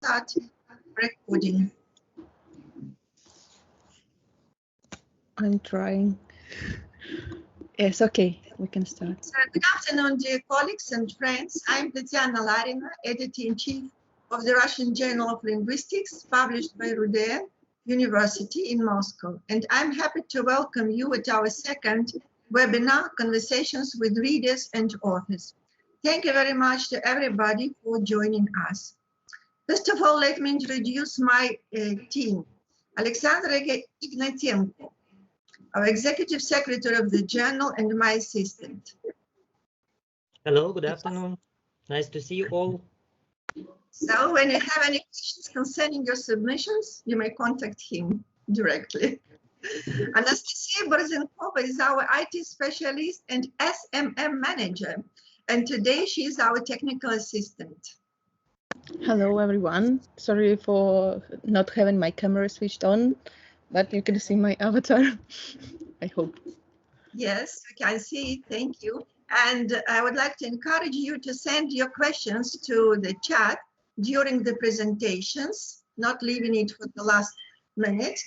start recording. I'm trying. Yes, okay, we can start. So, good afternoon, dear colleagues and friends. I'm Tatiana Larina, editor-in-chief of the Russian Journal of Linguistics, published by RUDN University in Moscow. And I'm happy to welcome you at our second webinar, Conversations with Readers and Authors. Thank you very much to everybody for joining us. First of all, let me introduce my team. Alexandra Ignatenko, our executive secretary of the journal and my assistant. Hello, good afternoon. Nice to see you all. So when you have any questions concerning your submissions, you may contact him directly. Anastasia Borzenkova is our IT specialist and SMM manager, and today she is our technical assistant. Hello, everyone. Sorry for not having my camera switched on, but you can see my avatar, I hope. Yes, we can see it. Thank you. And I would like to encourage you to send your questions to the chat during the presentations, not leaving it for the last minute.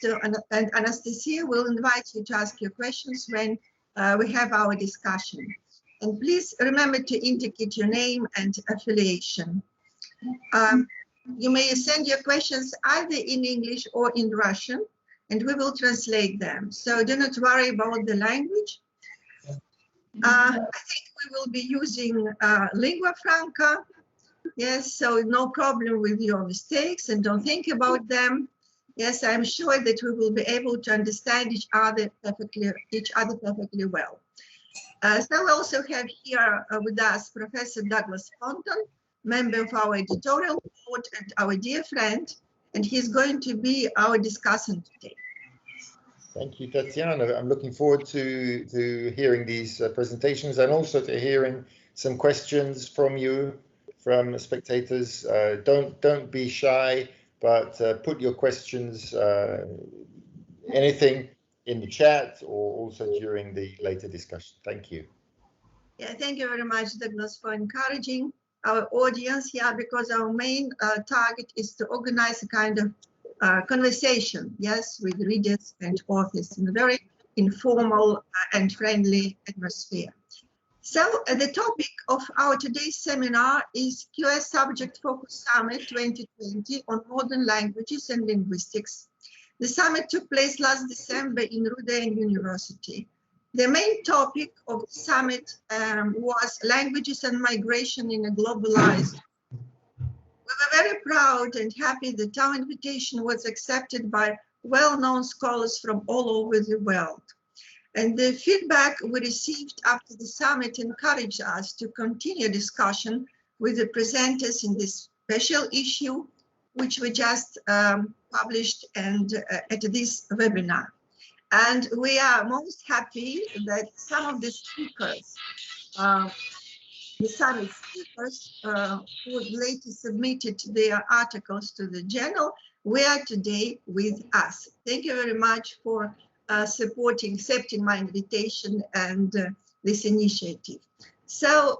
And Anastasia will invite you to ask your questions when we have our discussion. And please remember to indicate your name and affiliation. You may send your questions either in English or in Russian, and we will translate them. So do not worry about the language. I think we will be using lingua franca. Yes, so no problem with your mistakes and don't think about them. Yes, I'm sure that we will be able to understand each other perfectly well. So we also have here with us Professor Douglas Fonton, member of our editorial board and our dear friend, and he's going to be our discussant today. Thank you, Tatiana. I'm looking forward to hearing these presentations and also to hearing some questions from you, from spectators. Don't be shy, but put your questions, anything in the chat or also during the later discussion. Thank you. Yeah, thank you very much, Douglas, for encouraging our audience here, because our main target is to organize a kind of conversation, yes, with readers and authors in a very informal and friendly atmosphere. So the topic of our today's seminar is QS Subject Focus Summit 2020 on Modern Languages and Linguistics. The summit took place last December in RUDN University. The main topic of the summit was languages and migration in a globalized. We were very proud and happy that our invitation was accepted by well-known scholars from all over the world. And the feedback we received after the summit encouraged us to continue discussion with the presenters in this special issue, which we just published and at this webinar. And we are most happy that some of the speakers, the summit speakers who later submitted their articles to the journal, were today with us. Thank you very much for accepting my invitation and this initiative. So,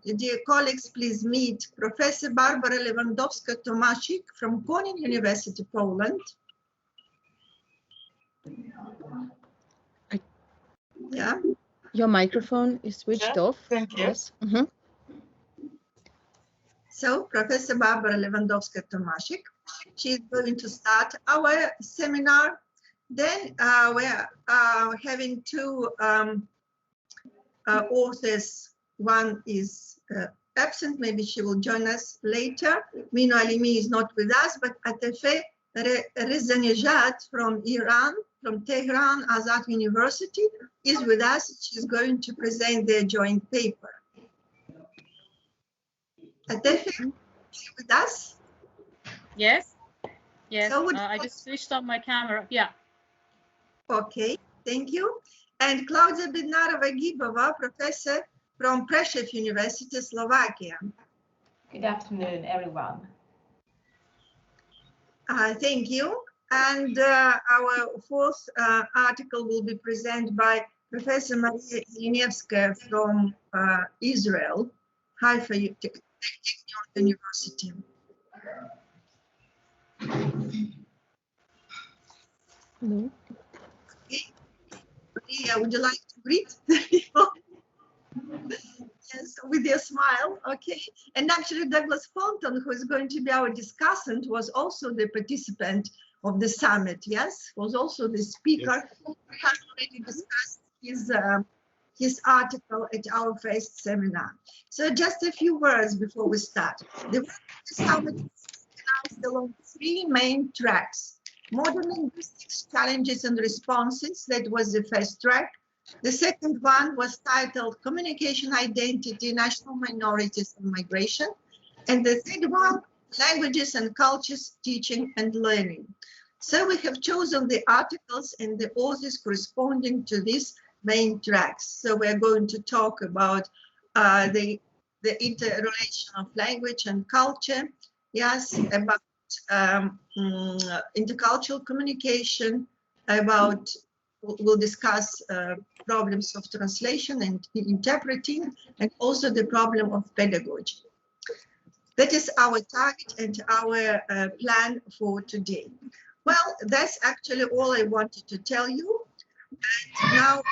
dear colleagues, please meet Professor Barbara Lewandowska-TOMASZCZYK from Konin University, Poland. Yeah. Your microphone is switched off. Thank you. Yes. So, Professor Barbara Lewandowska-TOMASZCZYK, she's going to start our seminar. Then we're having two authors. One is absent, maybe she will join us later. Mino Alimi is not with us, but Atefe Rezanejad from Iran, from Tehran Azad University, is with us. She's going to present their joint paper. Atefe, are you with us? Yes. Yes. So I just switched on my camera. Yeah. Okay, thank you. And Klaudia Bednarova-Gibova, professor from Prešov University, Slovakia. Good afternoon, everyone. Thank you. And our fourth article will be presented by Professor Maria Ilinevskaya from Israel, Haifa Technion University. Hello. Okay. Maria, would you like to greet the people? Yes, with your smile, okay. And actually Douglas Fulton, who is going to be our discussant, was also the participant of the summit, yes? Was also the speaker. Yes. We have already discussed his article at our first seminar. So just a few words before we start. The summit is organized along 3 main tracks. Modern linguistics, challenges and responses, that was the first track. The second one was titled Communication Identity, National Minorities and Migration. And the third one, Languages and Cultures, Teaching and Learning. So we have chosen the articles and the authors corresponding to these main tracks. So we're going to talk about the interrelation of language and culture, yes, about intercultural communication, about we'll discuss problems of translation and interpreting, and also the problem of pedagogy. That is our target and our plan for today. Well, that's actually all I wanted to tell you. And now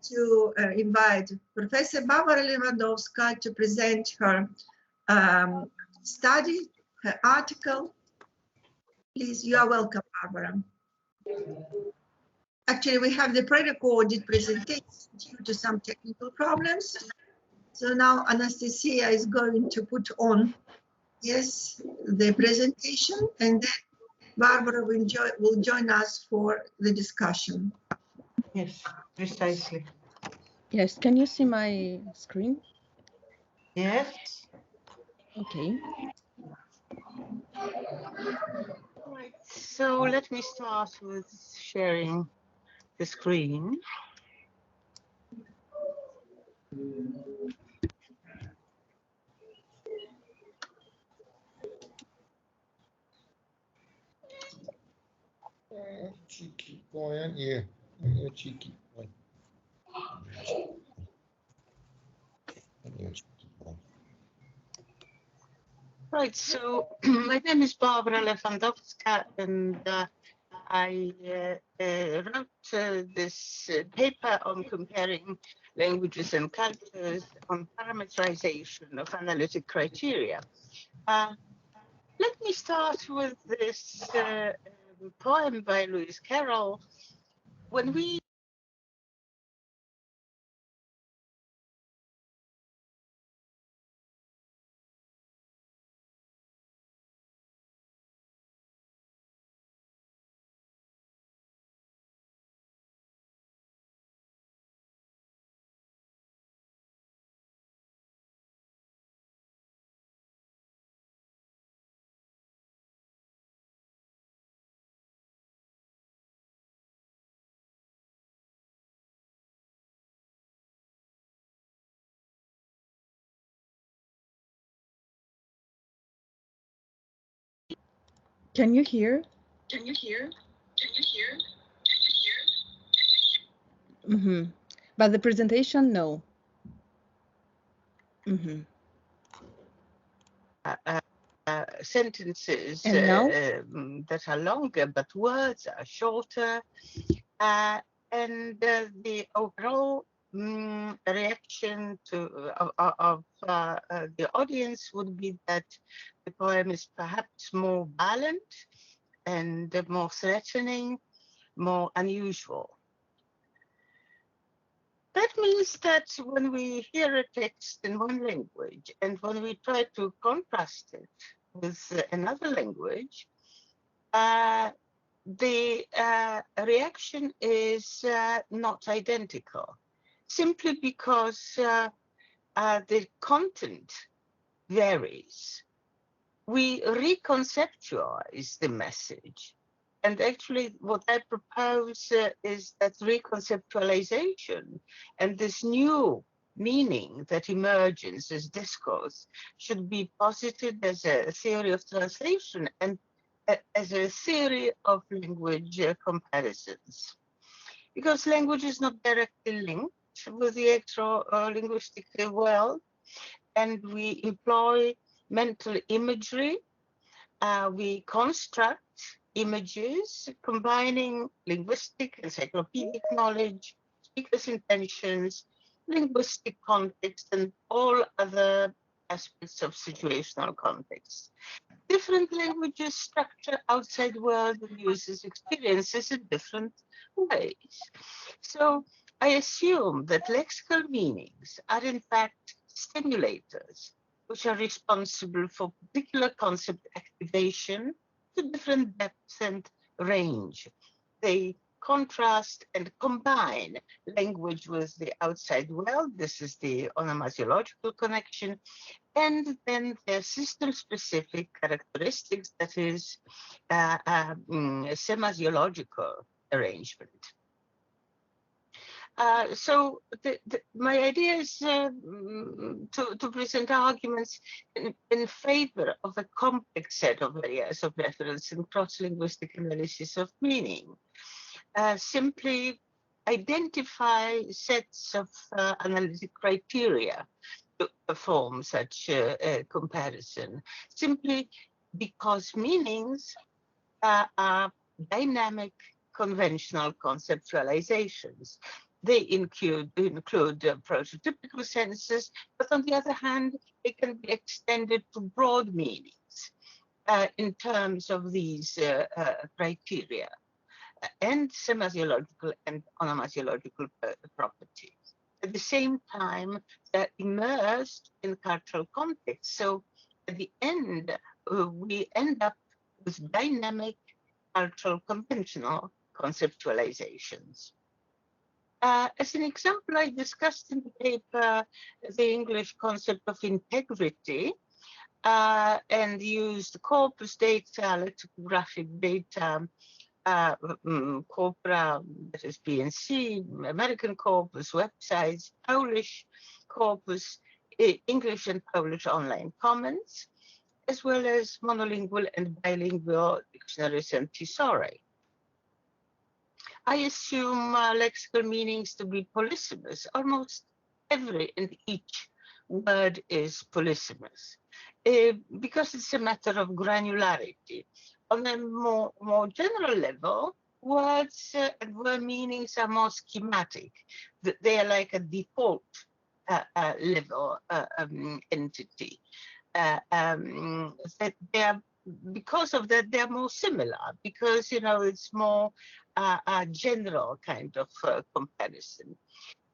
to invite Professor Barbara Lewandowska to present her study, her article. Please, you are welcome, Barbara. Actually, we have the pre-recorded presentation due to some technical problems. So now Anastasia is going to put on, yes, the presentation, and then Barbara will join us for the discussion. Yes, precisely. Yes, can you see my screen? Yes. Okay. Right. So let me start with sharing the screen. Cheeky boy, aren't you? You're a cheeky boy. You're a cheeky boy. Right, so my name is Barbara Lewandowska, and I wrote this paper on comparing languages and cultures on parameterization of analytic criteria. Let me start with this poem by Lewis Carroll. When we Can you hear? Can you hear? Can you hear? Mm-hmm. But the presentation, no. Mm-hmm. sentences that are longer, but words are shorter, and the overall reaction of the audience would be that the poem is perhaps more violent and more threatening, more unusual. That means that when we hear a text in one language and when we try to contrast it with another language, the reaction is not identical, simply because the content varies. We reconceptualize the message. And actually, what I propose is that reconceptualization and this new meaning that emerges as discourse should be posited as a theory of translation and as a theory of language comparisons. Because language is not directly linked with the extra-linguistic world, and we employ mental imagery We construct images combining linguistic, encyclopedic knowledge, speaker's intentions, linguistic context, and all other aspects of situational context. Different languages structure outside world and users' experiences in different ways. So I assume that lexical meanings are in fact stimulators, which are responsible for particular concept activation to different depth and range. They contrast and combine language with the outside world. This is the onomasiological connection. And then their system-specific characteristics, that is, semasiological arrangement. So my idea is to present arguments in favor of a complex set of areas of reference in cross-linguistic analysis of meaning. Simply identify sets of analytic criteria to perform such a comparison, simply because meanings are dynamic conventional conceptualizations. They include prototypical senses, but on the other hand, they can be extended to broad meanings in terms of these criteria and semasiological and onomasiological properties. At the same time, they're immersed in cultural context. So at the end, we end up with dynamic cultural conventional conceptualizations. As an example, I discussed in the paper the English concept of integrity and used corpus data, lexicographic data, corpora, that is BNC, American corpus, websites, Polish corpus, English and Polish online commons, as well as monolingual and bilingual dictionaries and thesauri. I assume lexical meanings to be polysemous. Almost every and each word is polysemous because it's a matter of granularity. On a more general level, words and word meanings are more schematic. They are like a default level entity. That they are, because of that, they're more similar, because, you know, it's more a general kind of comparison.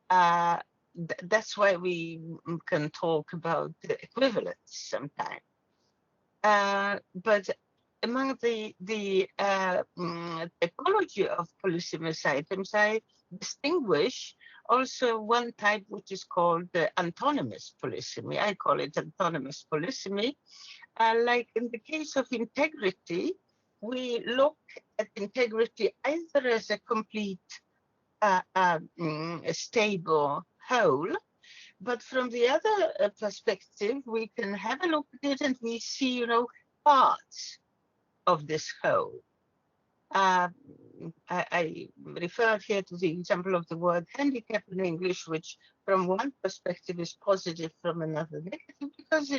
That's why we can talk about the equivalence sometimes. But among the typology of polysemous items, I distinguish also one type which is called the antonymous polysemy. I call it antonymous polysemy. Like in the case of integrity, we look at integrity either as a complete stable whole, but from the other perspective, we can have a look at it and we see, you know, parts of this whole. I referred here to the example of the word handicap in English, which from one perspective is positive, from another negative, because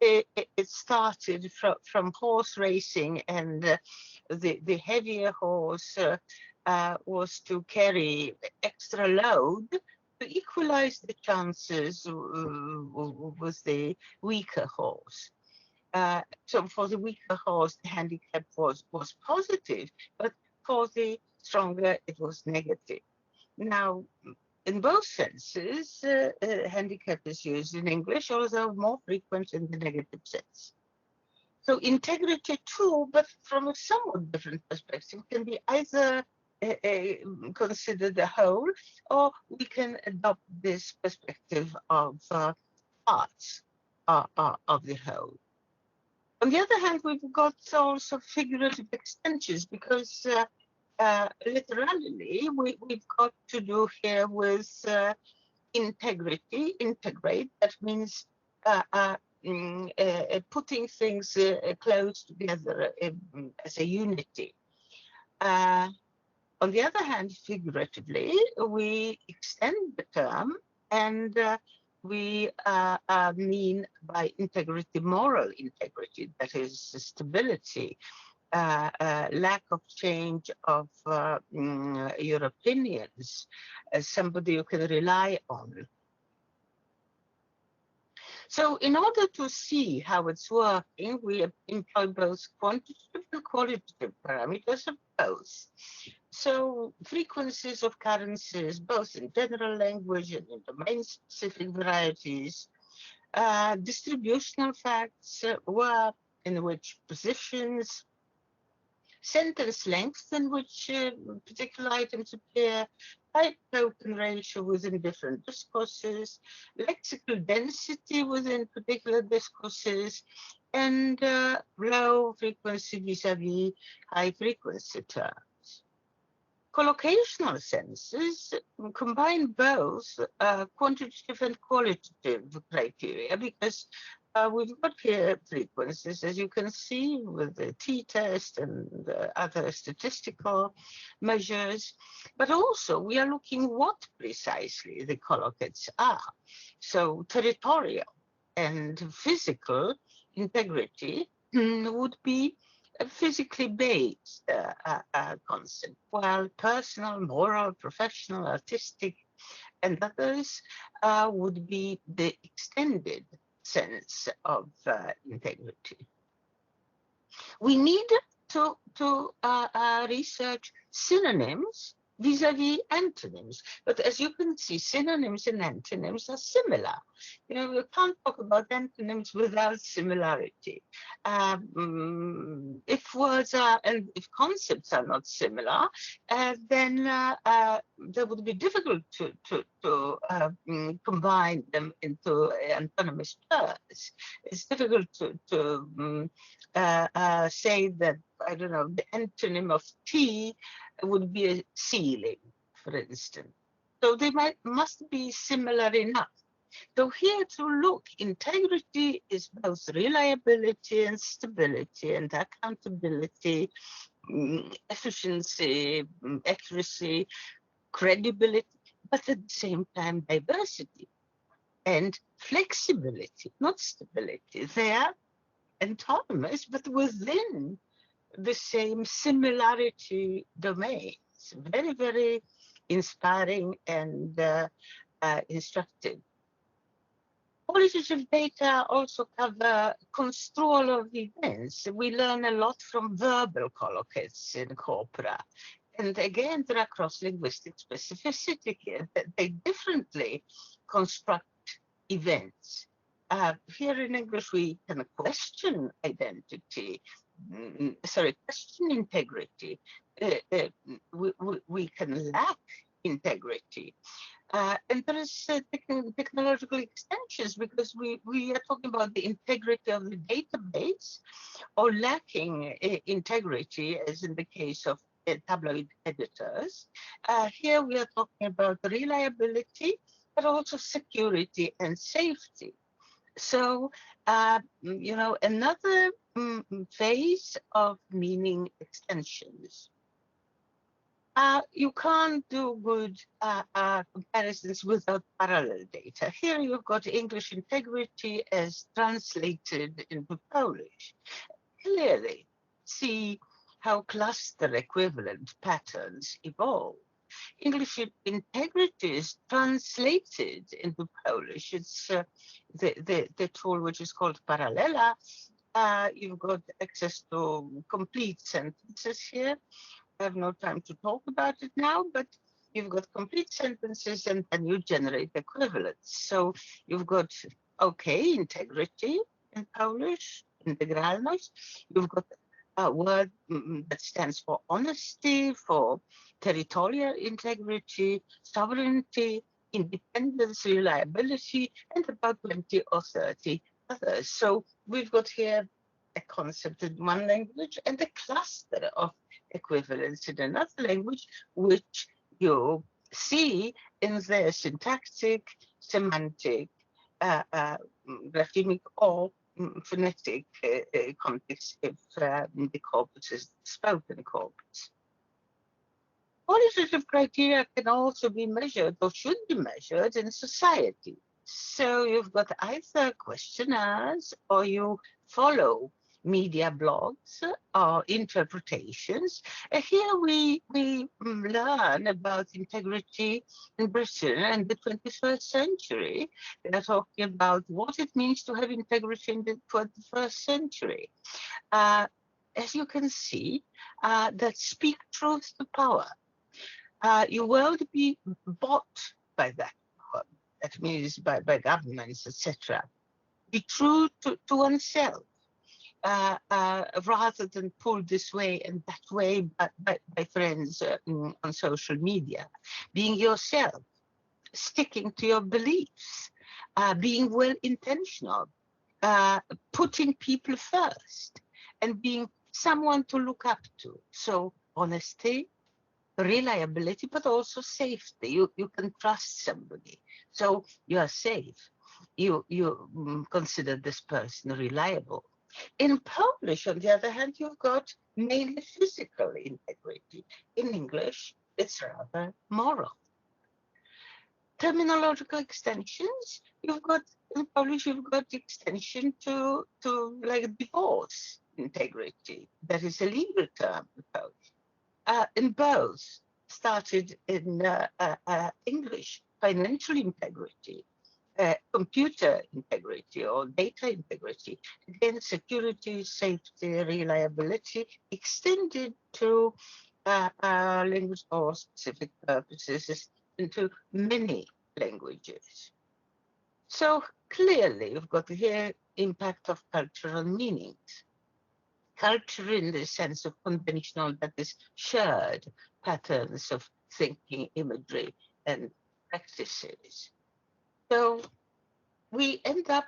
it started from horse racing, and the heavier horse was to carry extra load to equalize the chances with the weaker horse. So for the weaker horse, the handicap was positive, but for the stronger, it was negative. Now, in both senses, handicap is used in English, although more frequent in the negative sense. So integrity too, but from a somewhat different perspective, can be either considered a whole, or we can adopt this perspective of parts of the whole. On the other hand, we've got also figurative extensions, because literally we've got to do here with integrity, integrate. That means putting things close together as a unity. On the other hand, figuratively, we extend the term and we mean by integrity, moral integrity, that is stability, lack of change of your opinions, as somebody you can rely on. So in order to see how it's working, we employ both quantitative and qualitative parameters of both. So frequencies of occurrences, both in general language and in domain-specific varieties, distributional facts, where, in which positions, sentence length in which particular items appear, type token ratio within different discourses, lexical density within particular discourses, and low frequency vis-a-vis high frequency terms. Collocational senses combine both quantitative and qualitative criteria, because we've got here frequencies, as you can see, with the t-test and other statistical measures, but also we are looking what precisely the collocates are. So territorial and physical integrity would be a physically based concept, while personal, moral, professional, artistic, and others would be the extended sense of integrity. We need to research synonyms vis-a-vis antonyms, but as you can see, synonyms and antonyms are similar. You know, we can't talk about antonyms without similarity. If words are, and if concepts are not similar, then they would be difficult to combine them into antonymous terms. It's difficult to say that, I don't know, the antonym of tea would be a ceiling, for instance. So they must be similar enough. So here to look, integrity is both reliability and stability and accountability, efficiency, accuracy, credibility, but at the same time diversity and flexibility, not stability. They are autonomous, but within the same similarity domains. Very, very inspiring and instructive. Qualitative data also cover construal of events. We learn a lot from verbal collocates in corpora. And again, there are cross-linguistic specificity here. They differently construct events. Here in English, we can question identity, question integrity. We can lack integrity. And there is technological extensions, because we are talking about the integrity of the database or lacking integrity, as in the case of tabloid editors. Here we are talking about reliability, but also security and safety. So, you know, another phase of meaning extensions. You can't do good comparisons without parallel data. Here you've got English integrity as translated into Polish. Clearly see how cluster equivalent patterns evolve. English integrity is translated into Polish. It's the tool which is called Paralela. You've got access to complete sentences here. I have no time to talk about it now, but you've got complete sentences and then you generate equivalents. So you've got, okay, integrity in Polish, integralność. You've got a word that stands for honesty, for territorial integrity, sovereignty, independence, reliability, and about 20 or 30 others. So we've got here a concept in one language and a cluster of equivalents in another language, which you see in the syntactic, semantic, graphemic, or phonetic context if the corpus is spoken corpus. Qualitative criteria can also be measured or should be measured in society. So you've got either questionnaires or you follow media blogs or interpretations. Here we learn about integrity in Britain and the 21st century. They're talking about what it means to have integrity in the 21st century. As you can see, that speak truth to power. You won't be bought by that. That means by governments, etc. Be true to oneself. Rather than pulled this way and that way by friends on social media. Being yourself, sticking to your beliefs, being well-intentional, putting people first, and being someone to look up to. So honesty, reliability, but also safety. You can trust somebody. So you are safe. You consider this person reliable. In Polish, on the other hand, you've got mainly physical integrity. In English, it's rather moral. Terminological extensions, you've got, in Polish, you've got extension to like divorce integrity. That is a legal term in Polish. In both, started in English, financial integrity, computer integrity or data integrity, again, security, safety, reliability, extended to language for specific purposes into many languages. So clearly, you've got here impact of cultural meanings. Culture in the sense of conventional, that is shared patterns of thinking, imagery, and practices. So we end up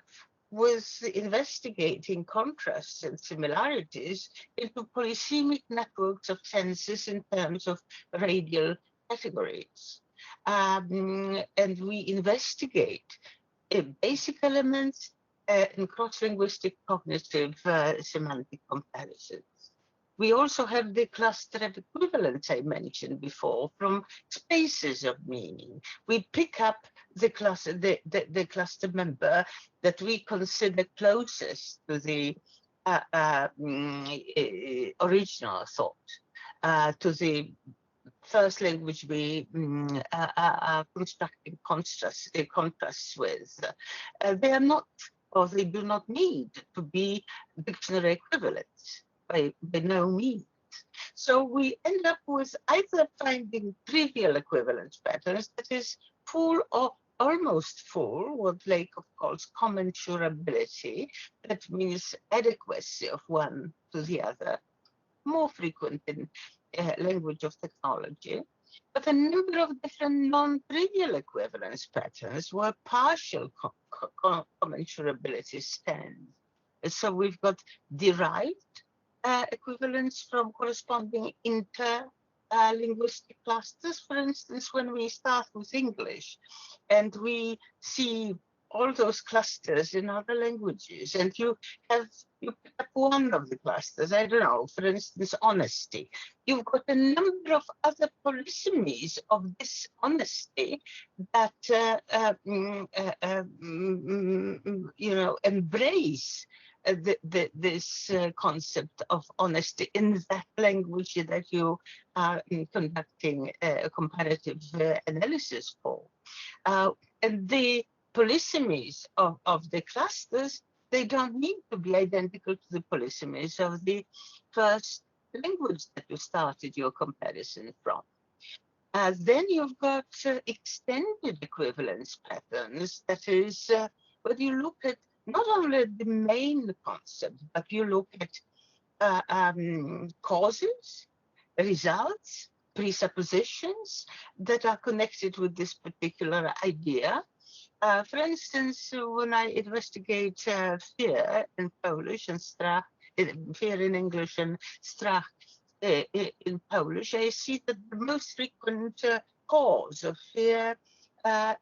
with investigating contrasts and similarities into polysemic networks of senses in terms of radial categories. And we investigate basic elements in cross-linguistic cognitive semantic comparisons. We also have the cluster of equivalence I mentioned before from spaces of meaning. We pick up the cluster, the cluster member that we consider closest to the original thought, to the first language we are constructing contrasts with. They are not, or they do not need to be dictionary equivalents. By no means. So we end up with either finding trivial equivalence patterns, that is full or almost full, what Lakoff calls commensurability, that means adequacy of one to the other, more frequent in language of technology, but a number of different non-trivial equivalence patterns where partial commensurability stands. And so we've got derived equivalence from corresponding inter-linguistic clusters. For instance, when we start with English and we see all those clusters in other languages, and you pick up one of the clusters, I don't know, for instance, honesty. You've got a number of other polysemies of this honesty that embrace this concept of honesty in that language that you are conducting a comparative analysis for. And the polysemies of the clusters, they don't need to be identical to the polysemies of the first language that you started your comparison from. Then you've got extended equivalence patterns, that is, when you look at not only the main concept, but you look at causes, results, presuppositions that are connected with this particular idea. For instance, when I investigate fear in Polish and strach, fear in English and strach in Polish, I see that the most frequent cause of fear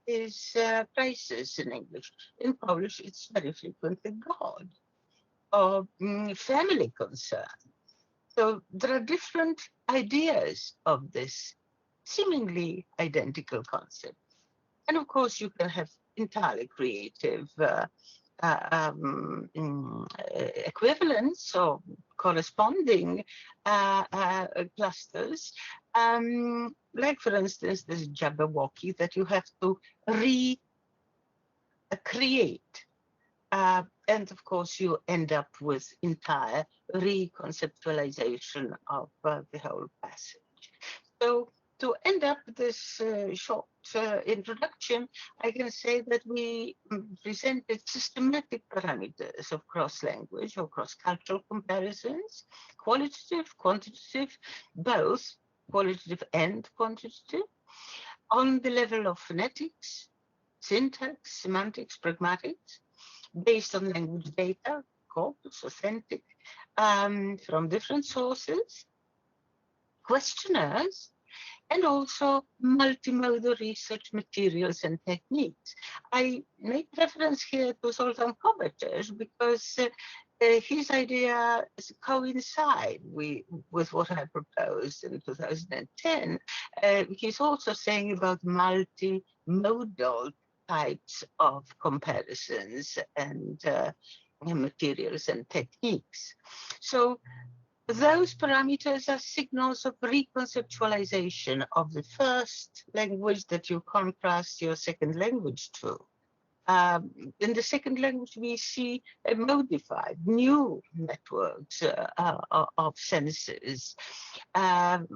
is crisis in English. In Polish, it's very frequently God or family concern. So there are different ideas of this seemingly identical concept. And of course, you can have entirely creative equivalents or corresponding clusters. Like, for instance, this Jabberwocky that you have to recreate. And of course, you end up with entire reconceptualization of the whole passage. So to end up this short introduction, I can say that we presented systematic parameters of cross-language or cross-cultural comparisons, qualitative, quantitative, both qualitative and quantitative, on the level of phonetics, syntax, semantics, pragmatics, based on language data, corpus, authentic, from different sources, questionnaires, and also multimodal research materials and techniques. I make reference here to Zoltan Kovacs because his ideas coincide with what I proposed in 2010. He's also saying about multimodal types of comparisons and materials and techniques. So those parameters are signals of reconceptualization of the first language that you contrast your second language to. In the second language, we see a modified, new networks of senses. And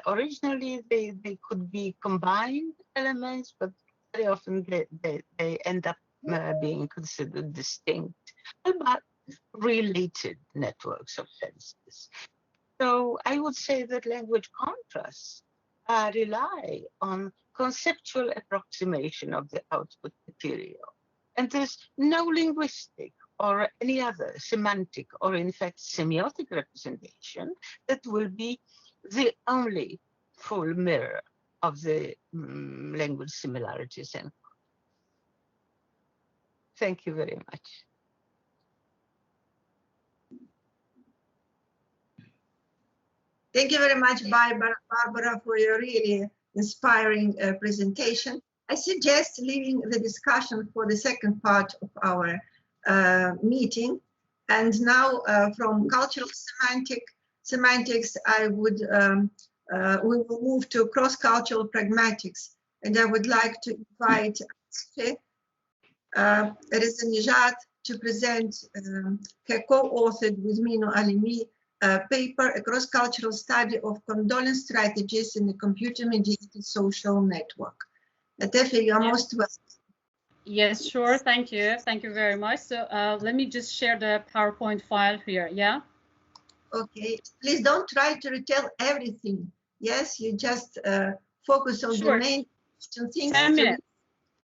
originally, they could be combined elements, but very often they end up being considered distinct, but related networks of senses. So I would say that language contrasts rely on conceptual approximation of the output material. And there's no linguistic or any other semantic or in fact semiotic representation that will be the only full mirror of the language similarities. And thank you very much. Thank you very much, Barbara, for your really inspiring presentation. I suggest leaving the discussion for the second part of our meeting. And now from cultural semantics, I would, we will move to cross-cultural pragmatics. And I would like to invite Reza Nejad to present her co-authored with Mino Alimi paper, A Cross-Cultural Study of Condolence Strategies in the Computer-Mediated Social Network. Tefe, you are most welcome. Yes, sure. Thank you. Thank you very much. So let me just share the PowerPoint file here. Yeah. Okay. Please don't try to retell everything. Yes, you just focus on the main things. 10 minutes.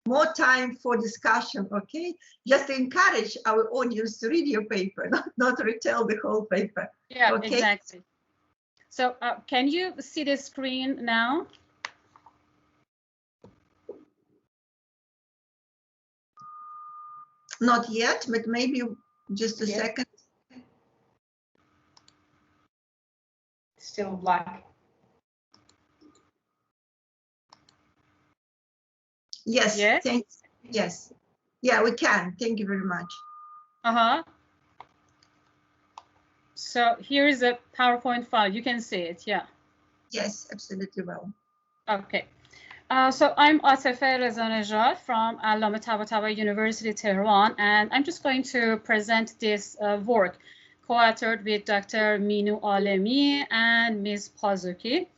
More time for discussion, okay? Just encourage our audience to read your paper, not retell the whole paper. Yeah, okay? Exactly. So can you see the screen now? Not yet, but maybe just a second. Still black. Yes, Yes. thanks. Yes. Yeah, we can. Thank you very much. So here is a PowerPoint file. You can see it, yeah. Yes, absolutely well. Okay. So I'm Atefe Reza Nejad from Allame Tabatabai University, Tehran, and I'm just going to present this work co-authored with Dr. Minu Alemi and Ms. Pazuki.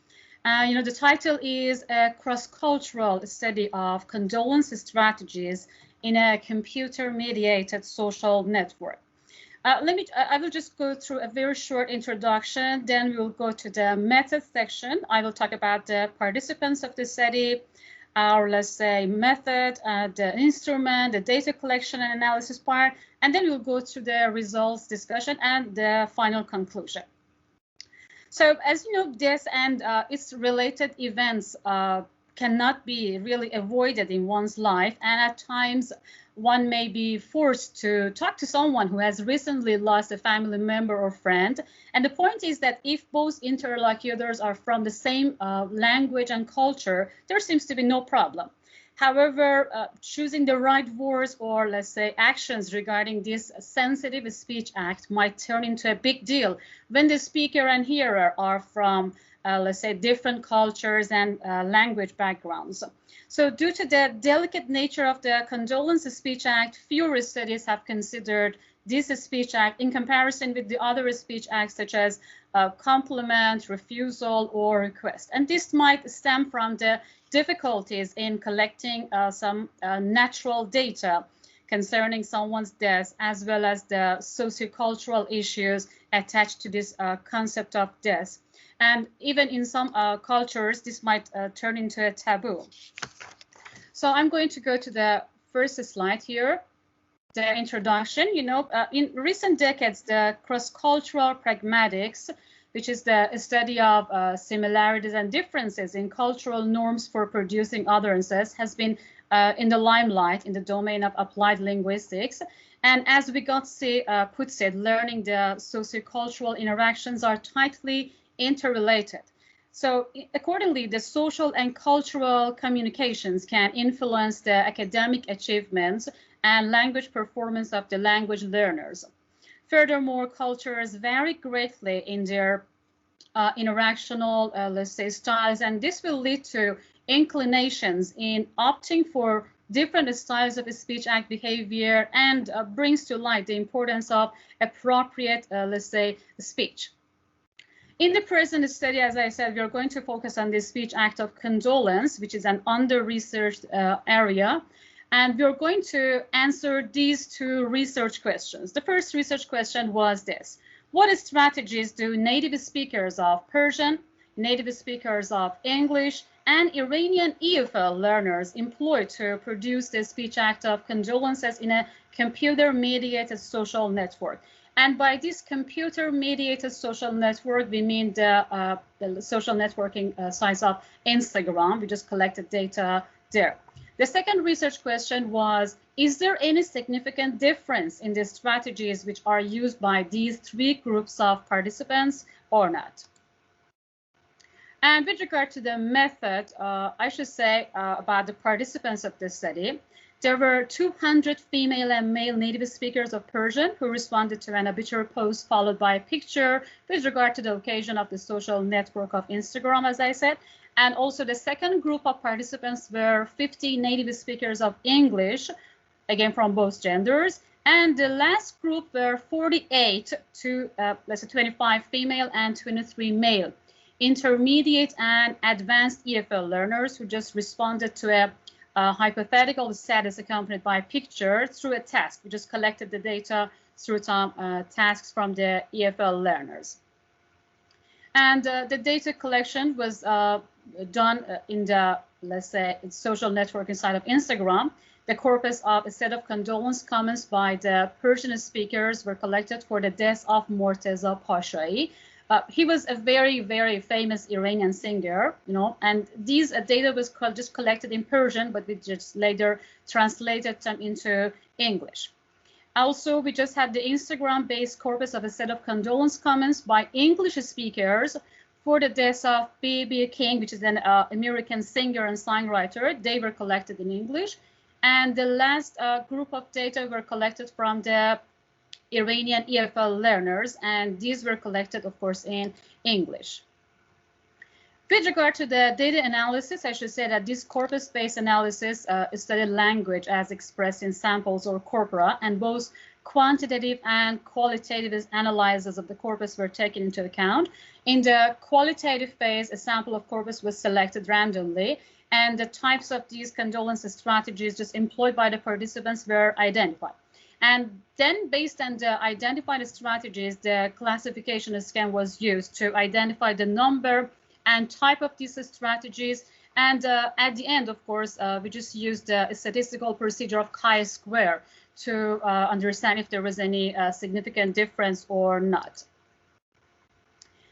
You know, the title is A Cross-Cultural Study of Condolence Strategies in a Computer-Mediated Social Network. I will just go through a very short introduction, then we will go to the method section. I will talk about the participants of the study, our, let's say, method, the instrument, the data collection and analysis part, and then we'll go to the results discussion and the final conclusion. So as you know, this and its related events cannot be really avoided in one's life, and at times one may be forced to talk to someone who has recently lost a family member or friend. And the point is that if both interlocutors are from the same language and culture, there seems to be no problem. However, choosing the right words or, let's say, actions regarding this sensitive speech act might turn into a big deal when the speaker and hearer are from, let's say, different cultures and language backgrounds. So due to the delicate nature of the Condolence Speech Act, fewer studies have considered this speech act in comparison with the other speech acts such as compliment, refusal, or request. And this might stem from the difficulties in collecting some natural data concerning someone's death, as well as the sociocultural issues attached to this concept of death. And even in some cultures, this might turn into a taboo. So I'm going to go to the first slide here, the introduction. You know, in recent decades, the cross-cultural pragmatics, which is the study of similarities and differences in cultural norms for producing utterances, has been in the limelight in the domain of applied linguistics. And as Vygotsky puts it, learning the sociocultural interactions are tightly interrelated. So accordingly, the social and cultural communications can influence the academic achievements and language performance of the language learners. Furthermore, cultures vary greatly in their interactional, let's say, styles, and this will lead to inclinations in opting for different styles of speech act behavior and brings to light the importance of appropriate, let's say, speech. In the present study, as I said, we are going to focus on the speech act of condolence, which is an under-researched area. And we are going to answer these two research questions. The first research question was this: what strategies do native speakers of Persian, native speakers of English, and Iranian EFL learners employ to produce the speech act of condolences in a computer-mediated social network? And by this computer-mediated social network, we mean the social networking sites of Instagram. We just collected data there. The second research question was, is there any significant difference in the strategies which are used by these three groups of participants or not? And with regard to the method, I should say about the participants of the study, there were 200 female and male native speakers of Persian who responded to an obituary post followed by a picture with regard to the occasion of the social network of Instagram, as I said. And also the second group of participants were 50 native speakers of English, again from both genders. And the last group were 48 to, let's say, 25 female and 23 male, intermediate and advanced EFL learners who just responded to a hypothetical status accompanied by a picture through a task. We just collected the data through some tasks from the EFL learners. And the data collection was done in the, let's say, social network inside of Instagram. The corpus of a set of condolence comments by the Persian speakers were collected for the death of Morteza Pashai. He was a very, very famous Iranian singer, you know, and these data was just collected in Persian, but we just later translated them into English. Also, we just had the Instagram-based corpus of a set of condolence comments by English speakers for the death of B.B. King, which is an American singer and songwriter. They were collected in English. And the last group of data were collected from the Iranian EFL learners, and these were collected, of course, in English. With regard to the data analysis, I should say that this corpus-based analysis studied language as expressed in samples or corpora, and both quantitative and qualitative analyses of the corpus were taken into account. In the qualitative phase, a sample of corpus was selected randomly, and the types of these condolence strategies just employed by the participants were identified. And then, based on the identified strategies, the classification scheme was used to identify the number and type of these strategies. And at the end, of course, we just used the statistical procedure of chi-square to understand if there was any significant difference or not.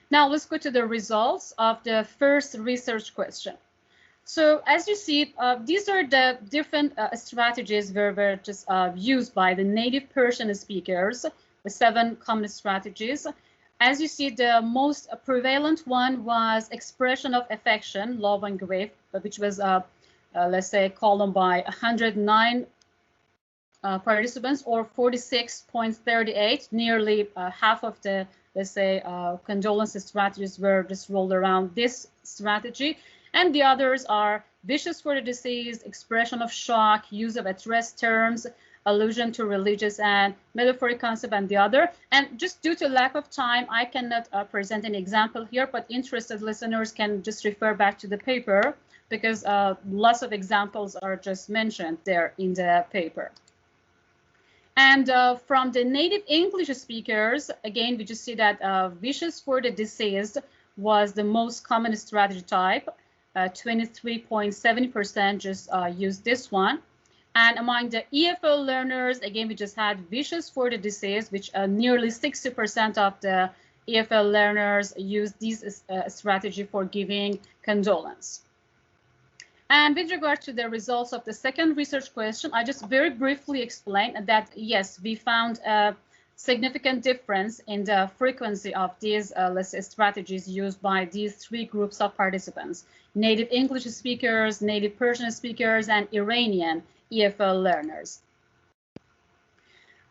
Now, let's go to the results of the first research question. So as you see, these are the different strategies were just used by the native Persian speakers, the 7 common strategies. As you see, the most prevalent one was expression of affection, love and grief, which was let's say, column by 109 participants, or 46.38, nearly half of the, let's say, condolence strategies were just rolled around this strategy. And the others are wishes for the deceased, expression of shock, use of at-rest terms, allusion to religious and metaphoric concept, and the other. And just due to lack of time, I cannot present an example here, but interested listeners can just refer back to the paper, because lots of examples are just mentioned there in the paper. And from the native English speakers, again, we just see that wishes for the deceased was the most common strategy type. 23.7% just used this one. And among the EFL learners, again, we just had wishes for the deceased, which nearly 60% of the EFL learners used this strategy for giving condolence. And with regard to the results of the second research question, I just very briefly explained that, yes, we found a significant difference in the frequency of these, let's say, strategies used by these three groups of participants: native English speakers, native Persian speakers, and Iranian EFL learners.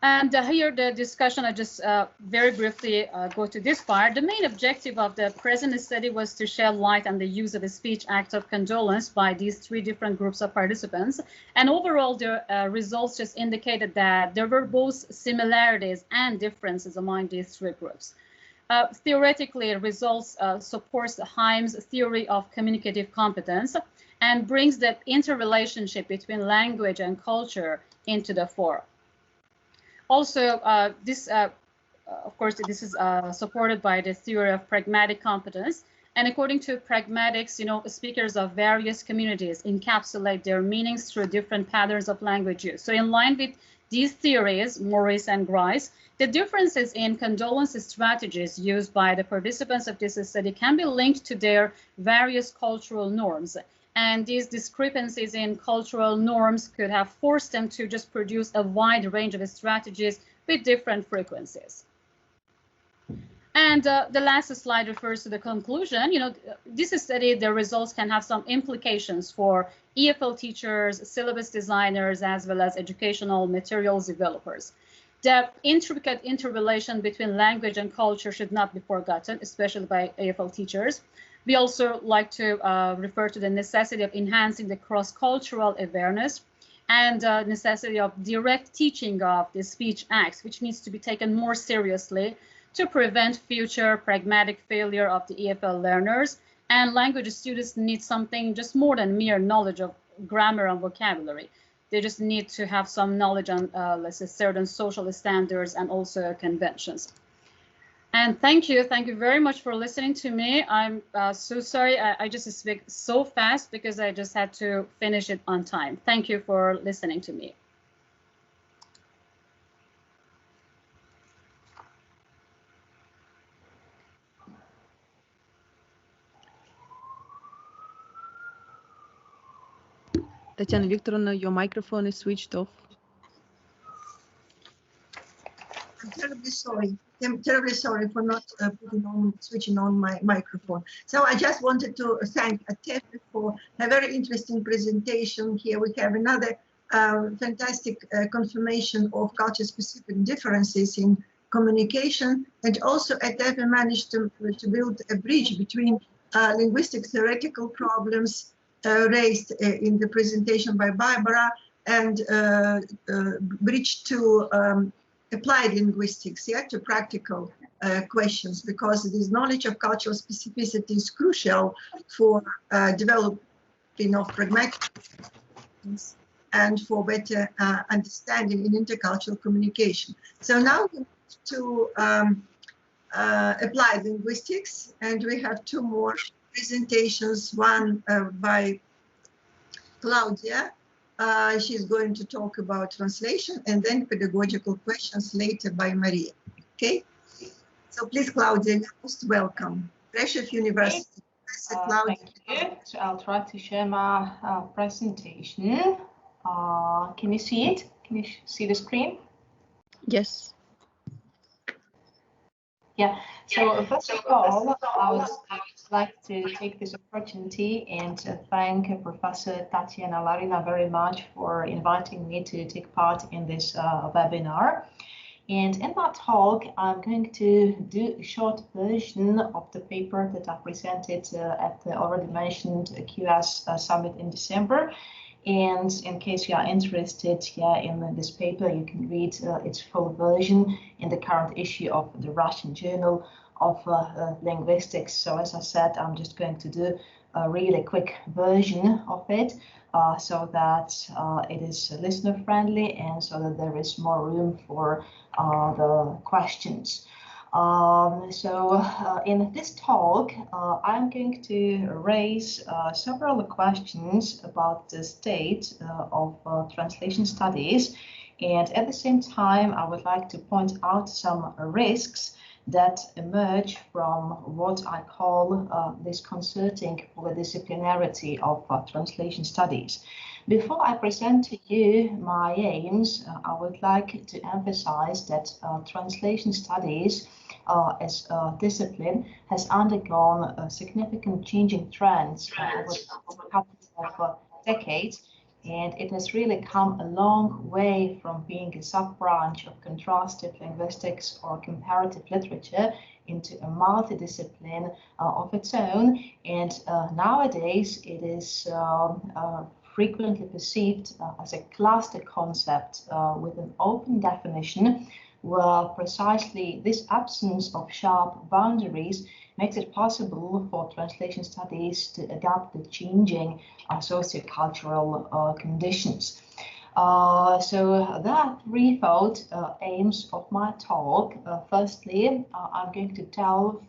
And here the discussion, I just very briefly go to this part. The main objective of the present study was to shed light on the use of a speech act of condolence by these three different groups of participants. And overall, the results just indicated that there were both similarities and differences among these three groups. Theoretically, results supports Heim's theory of communicative competence and brings the interrelationship between language and culture into the fore. Also, of course, this is supported by the theory of pragmatic competence. And according to pragmatics, speakers of various communities encapsulate their meanings through different patterns of language use. So in line with these theories, Morris and Grice, the differences in condolence strategies used by the participants of this study can be linked to their various cultural norms. And these discrepancies in cultural norms could have forced them to just produce a wide range of strategies with different frequencies. And the last slide refers to the conclusion. This study, the results can have some implications for EFL teachers, syllabus designers, as well as educational materials developers. The intricate interrelation between language and culture should not be forgotten, especially by EFL teachers. We also like to refer to the necessity of enhancing the cross-cultural awareness and necessity of direct teaching of the speech acts, which needs to be taken more seriously to prevent future pragmatic failure of the EFL learners. And language students need something just more than mere knowledge of grammar and vocabulary. They just need to have some knowledge on, let's say, certain social standards and also conventions. And thank you very much for listening to me. I'm so sorry, I just speak so fast because I just had to finish it on time. Thank you for listening to me. Tatiana Viktorovna, your microphone is switched off. I'm terribly sorry for not switching on my microphone. So I just wanted to thank Tema for a very interesting presentation. Here we have another fantastic confirmation of culture-specific differences in communication, and also Tema managed to build a bridge between linguistic theoretical problems raised in the presentation by Barbara and bridge to applied linguistics, to practical questions, because this knowledge of cultural specificity is crucial for developing of pragmatic and for better understanding in intercultural communication. So now we move to applied linguistics, and we have two more presentations, one by Claudia. She's going to talk about translation, and then pedagogical questions later by Maria. Okay, so please, Claudia, most welcome. Prešov University. Thank you. So I'll try to share my presentation. Can you see it? Can you see the screen? Yes. Yeah. So first of all, I would like to take this opportunity and thank Professor Tatiana Larina very much for inviting me to take part in this webinar. And in that talk, I'm going to do a short version of the paper that I presented at the already mentioned QS Summit in December. And in case you are interested in this paper, you can read its full version in the current issue of the Russian Journal of Linguistics. So as I said, I'm just going to do a really quick version of it so that it is listener friendly and so that there is more room for the questions. In this talk, I'm going to raise several questions about the state of translation studies, and at the same time, I would like to point out some risks that emerge from what I call disconcerting polydisciplinarity of translation studies. Before I present to you my aims, I would like to emphasize that translation studies as a discipline has undergone significant changing trends over a couple of decades, and it has really come a long way from being a sub-branch of contrastive linguistics or comparative literature into a multidiscipline of its own. And nowadays it is frequently perceived as a cluster concept with an open definition, where precisely this absence of sharp boundaries makes it possible for translation studies to adapt to changing sociocultural conditions. So there are threefold aims of my talk. Firstly, I'm going to delve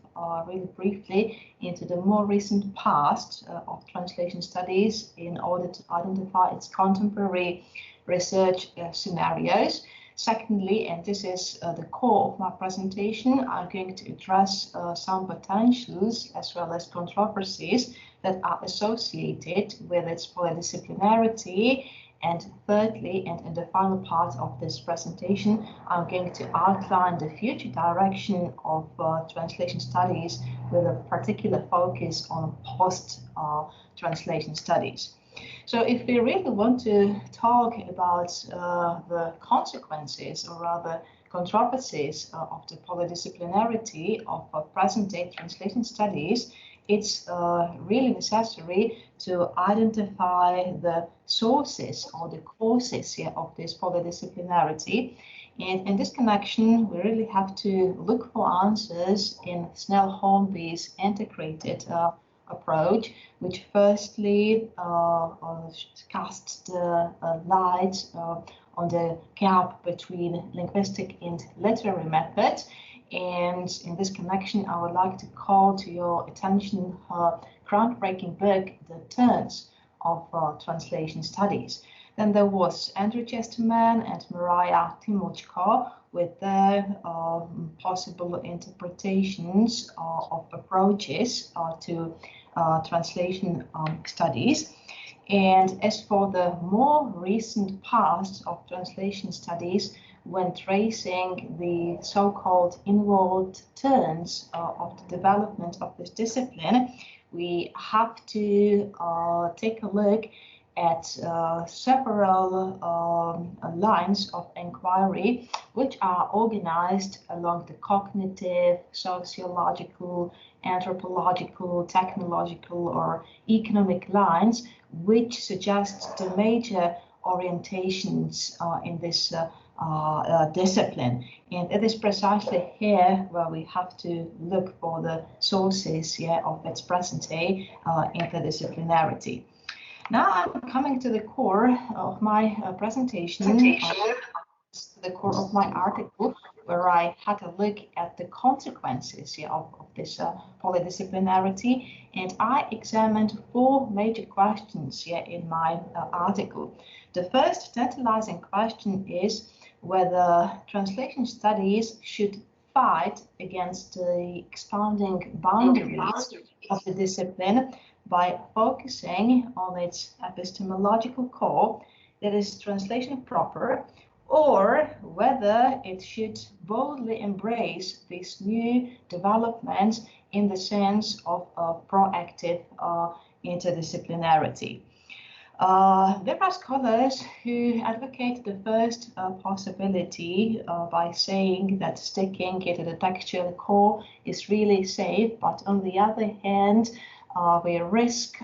really briefly into the more recent past of translation studies in order to identify its contemporary research scenarios. Secondly, and this is the core of my presentation, I'm going to address some potentials as well as controversies that are associated with its polydisciplinarity. And thirdly, and in the final part of this presentation, I'm going to outline the future direction of translation studies with a particular focus on post-translation studies. So if we really want to talk about the consequences, or rather controversies of the polydisciplinarity of present-day translation studies, it's really necessary to identify the sources or the causes of this polydisciplinarity. And in this connection, we really have to look for answers in Snell-Hornby's integrated approach, which firstly casts the light on the gap between linguistic and literary methods. And in this connection, I would like to call to your attention her groundbreaking book, The Turns of Translation Studies. Then there was Andrew Chesterman and Maria Timochko with their possible interpretations of approaches to translation studies. And as for the more recent past of translation studies, when tracing the so-called inward turns of the development of this discipline, we have to take a look at several lines of inquiry, which are organized along the cognitive, sociological, anthropological, technological, or economic lines, which suggest the major orientations in this discipline. And it is precisely here where we have to look for the sources of its present-day interdisciplinarity. Now I'm coming to the core of my presentation, the core of my article, where I had a look at the consequences of this polydisciplinarity, and I examined four major questions in my article. The first tantalizing question is whether translation studies should fight against the expanding boundaries of the discipline by focusing on its epistemological core, that is translation proper, or whether it should boldly embrace these new developments in the sense of proactive interdisciplinarity. There are scholars who advocate the first possibility by saying that sticking to the textual core is really safe, but on the other hand, we risk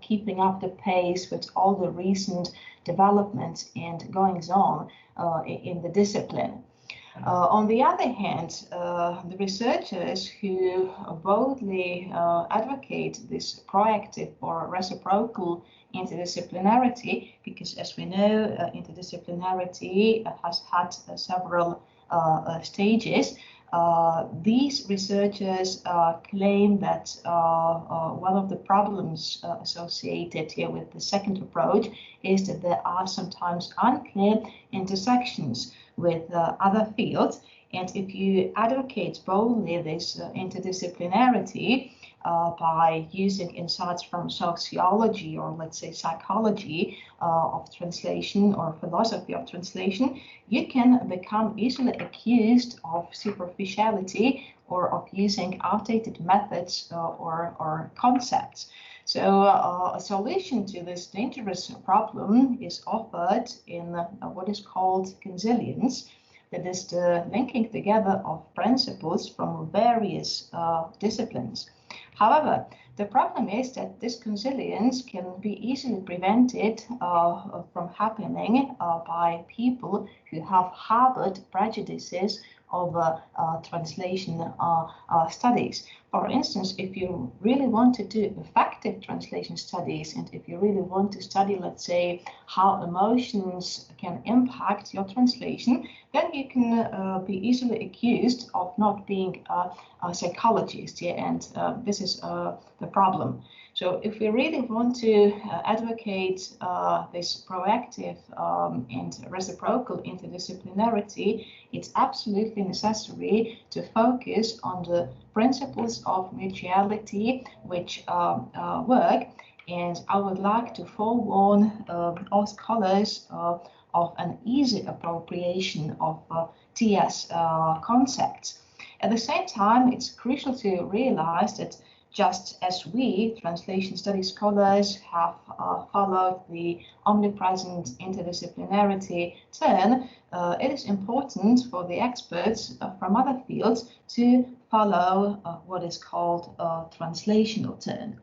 keeping up the pace with all the recent developments and goings on in the discipline. On the other hand, the researchers who boldly advocate this proactive or reciprocal interdisciplinarity, because as we know, interdisciplinarity has had several stages. These researchers claim that one of the problems associated here with the second approach is that there are sometimes unclear intersections with other fields. And if you advocate boldly this interdisciplinarity by using insights from sociology or let's say psychology of translation or philosophy of translation, you can become easily accused of superficiality or of using outdated methods or concepts. So a solution to this dangerous problem is offered in what is called consilience, that is the linking together of principles from various disciplines. However, the problem is that this consilience can be easily prevented from happening by people who have harbored prejudices of translation studies. For instance, if you really want to do effective translation studies, and if you really want to study, let's say, how emotions can impact your translation, then you can be easily accused of not being a psychologist. Yeah? And this is the problem. So if we really want to advocate this proactive and reciprocal interdisciplinarity, it's absolutely necessary to focus on the principles of mutuality which work. And I would like to forewarn all scholars of an easy appropriation of TS concepts. At the same time, it's crucial to realize that just as we, translation studies scholars, have followed the omnipresent interdisciplinarity turn, it is important for the experts from other fields to follow what is called a translational turn.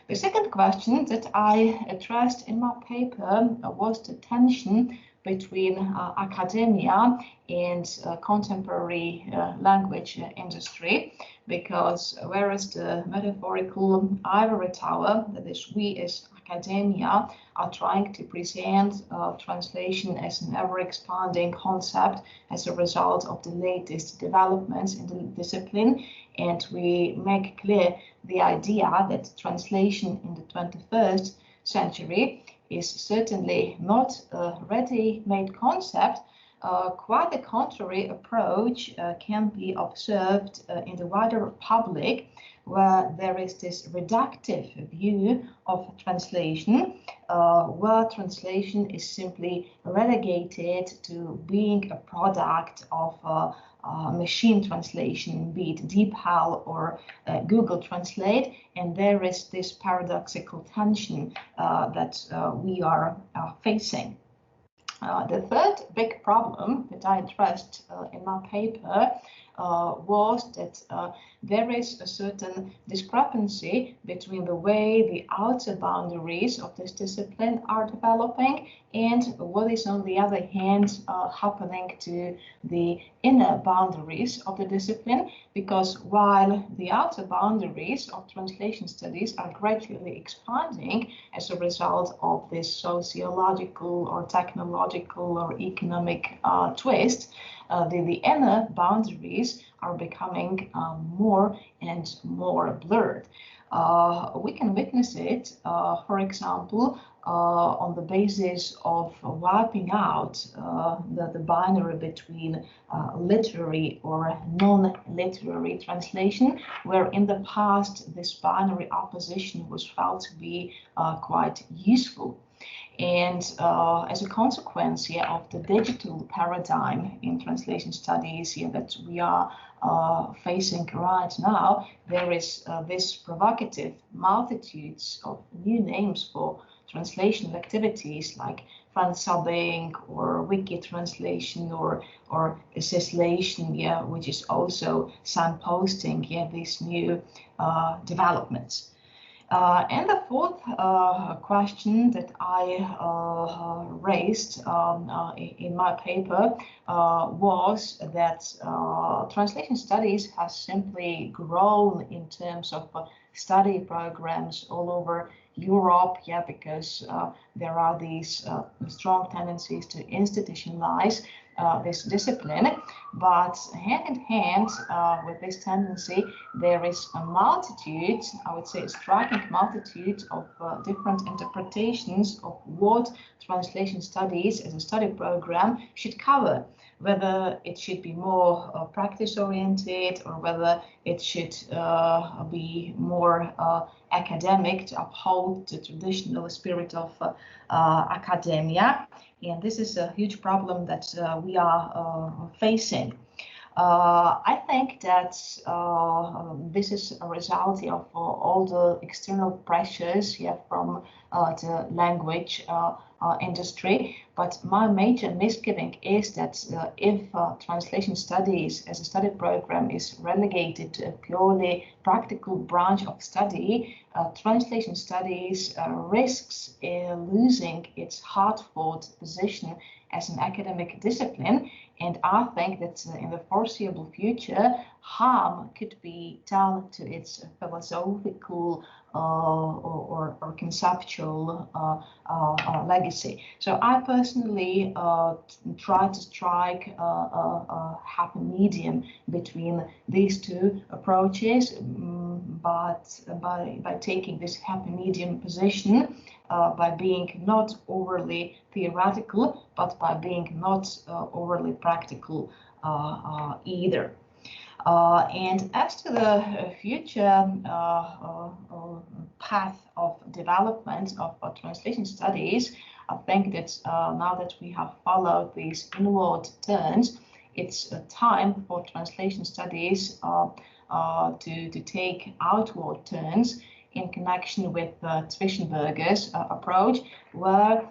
The second question that I addressed in my paper was the tension between academia and contemporary language industry, because whereas the metaphorical ivory tower, that is we as academia, are trying to present translation as an ever-expanding concept as a result of the latest developments in the discipline, and we make clear the idea that translation in the 21st century is certainly not a ready-made concept. Quite the contrary approach can be observed in the wider public, where there is this reductive view of translation, where translation is simply relegated to being a product of machine translation, be it DeepL or Google Translate, and there is this paradoxical tension that we are facing. The third big problem that I addressed in my paper was that there is a certain discrepancy between the way the outer boundaries of this discipline are developing and what is on the other hand happening to the inner boundaries of the discipline, because while the outer boundaries of translation studies are gradually expanding as a result of this sociological or technological or economic twist, the inner boundaries are becoming more and more blurred. We can witness it, for example, on the basis of wiping out the binary between literary or non-literary translation, where in the past this binary opposition was felt to be quite useful. And as a consequence of the digital paradigm in translation studies that we are facing right now, there is this provocative multitudes of new names for translation activities like fan-subbing or wiki translation or cislation, which is also signposting these new developments. And the fourth question that I raised in my paper was that translation studies has simply grown in terms of study programs all over Europe, because there are these strong tendencies to institutionalize this discipline, but hand in hand with this tendency, there is a multitude, I would say a striking multitude of different interpretations of what translation studies as a study program should cover, whether it should be more practice-oriented or whether it should be more academic to uphold the traditional spirit of academia. And this is a huge problem that we are facing. I think that this is a result of all the external pressures from the language industry. But my major misgiving is that if translation studies as a study program is relegated to a purely practical branch of study, translation studies risks losing its hard-fought position as an academic discipline. And I think that in the foreseeable future, harm could be done to its philosophical or conceptual legacy. So I personally try to strike a happy medium between these two approaches, but by taking this happy medium position, by being not overly theoretical, but by being not overly practical either. And as to the future path of development of translation studies, I think that now that we have followed these inward turns, it's time for translation studies to take outward turns in connection with Zwischenberger's approach, where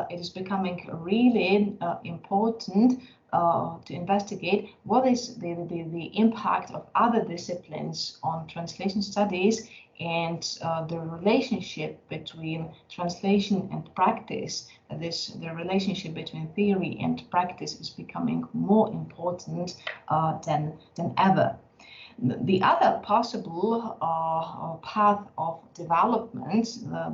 it is becoming really important to investigate what is the impact of other disciplines on translation studies and the relationship between translation and practice. That is, the relationship between theory and practice is becoming more important than ever. The other possible path of development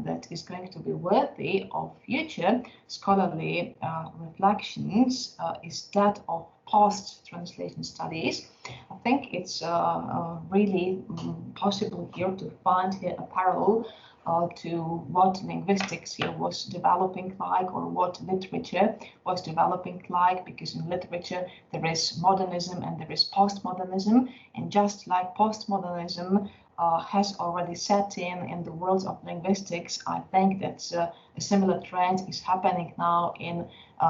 that is going to be worthy of future scholarly reflections is that of post-translation studies. I think it's really possible here to find here a parallel to what linguistics here was developing like, or what literature was developing like, because in literature there is modernism and there is postmodernism, and just like postmodernism has already set in the world of linguistics, I think that a similar trend is happening now in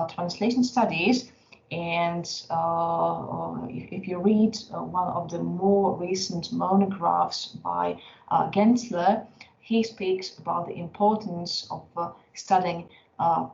translation studies. And if you read one of the more recent monographs by Gensler, he speaks about the importance of studying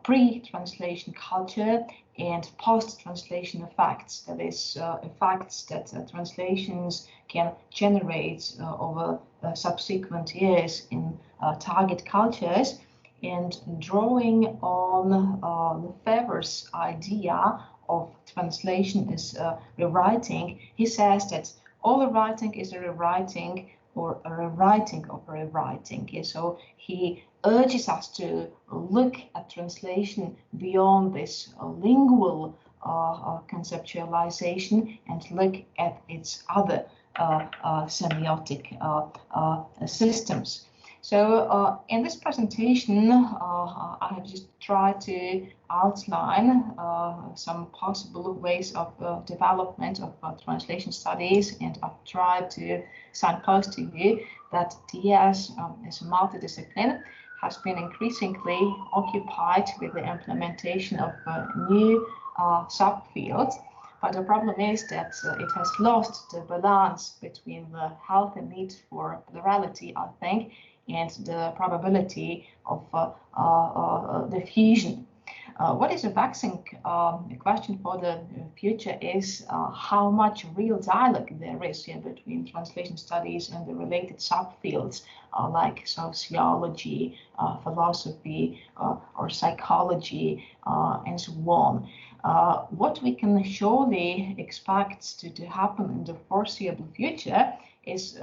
pre-translation culture and post-translation effects. That is, effects that translations can generate over subsequent years in target cultures. And drawing on Lefebvre's idea of translation as rewriting, he says that all rewriting is a rewriting or a rewriting of a rewriting. Yeah, so he urges us to look at translation beyond this lingual conceptualization and look at its other semiotic systems. So in this presentation, I have just tried to outline some possible ways of development of translation studies, and I've tried to signpost to you that TS as a multidiscipline has been increasingly occupied with the implementation of new subfields. But the problem is that it has lost the balance between the healthy need for plurality, I think, and the probability of diffusion. What is a vexing question for the future is how much real dialogue there is between translation studies and the related subfields like sociology, philosophy, or psychology, and so on. What we can surely expect to happen in the foreseeable future is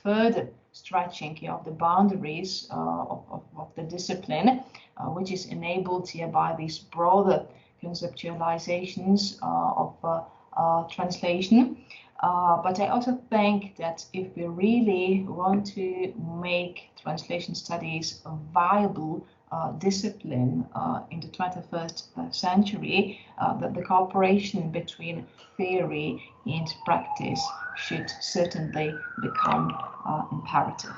further stretching of the boundaries of the discipline, which is enabled here by these broader conceptualizations of translation. But I also think that if we really want to make translation studies a viable discipline in the 21st century, that the cooperation between theory and practice should certainly become imperative.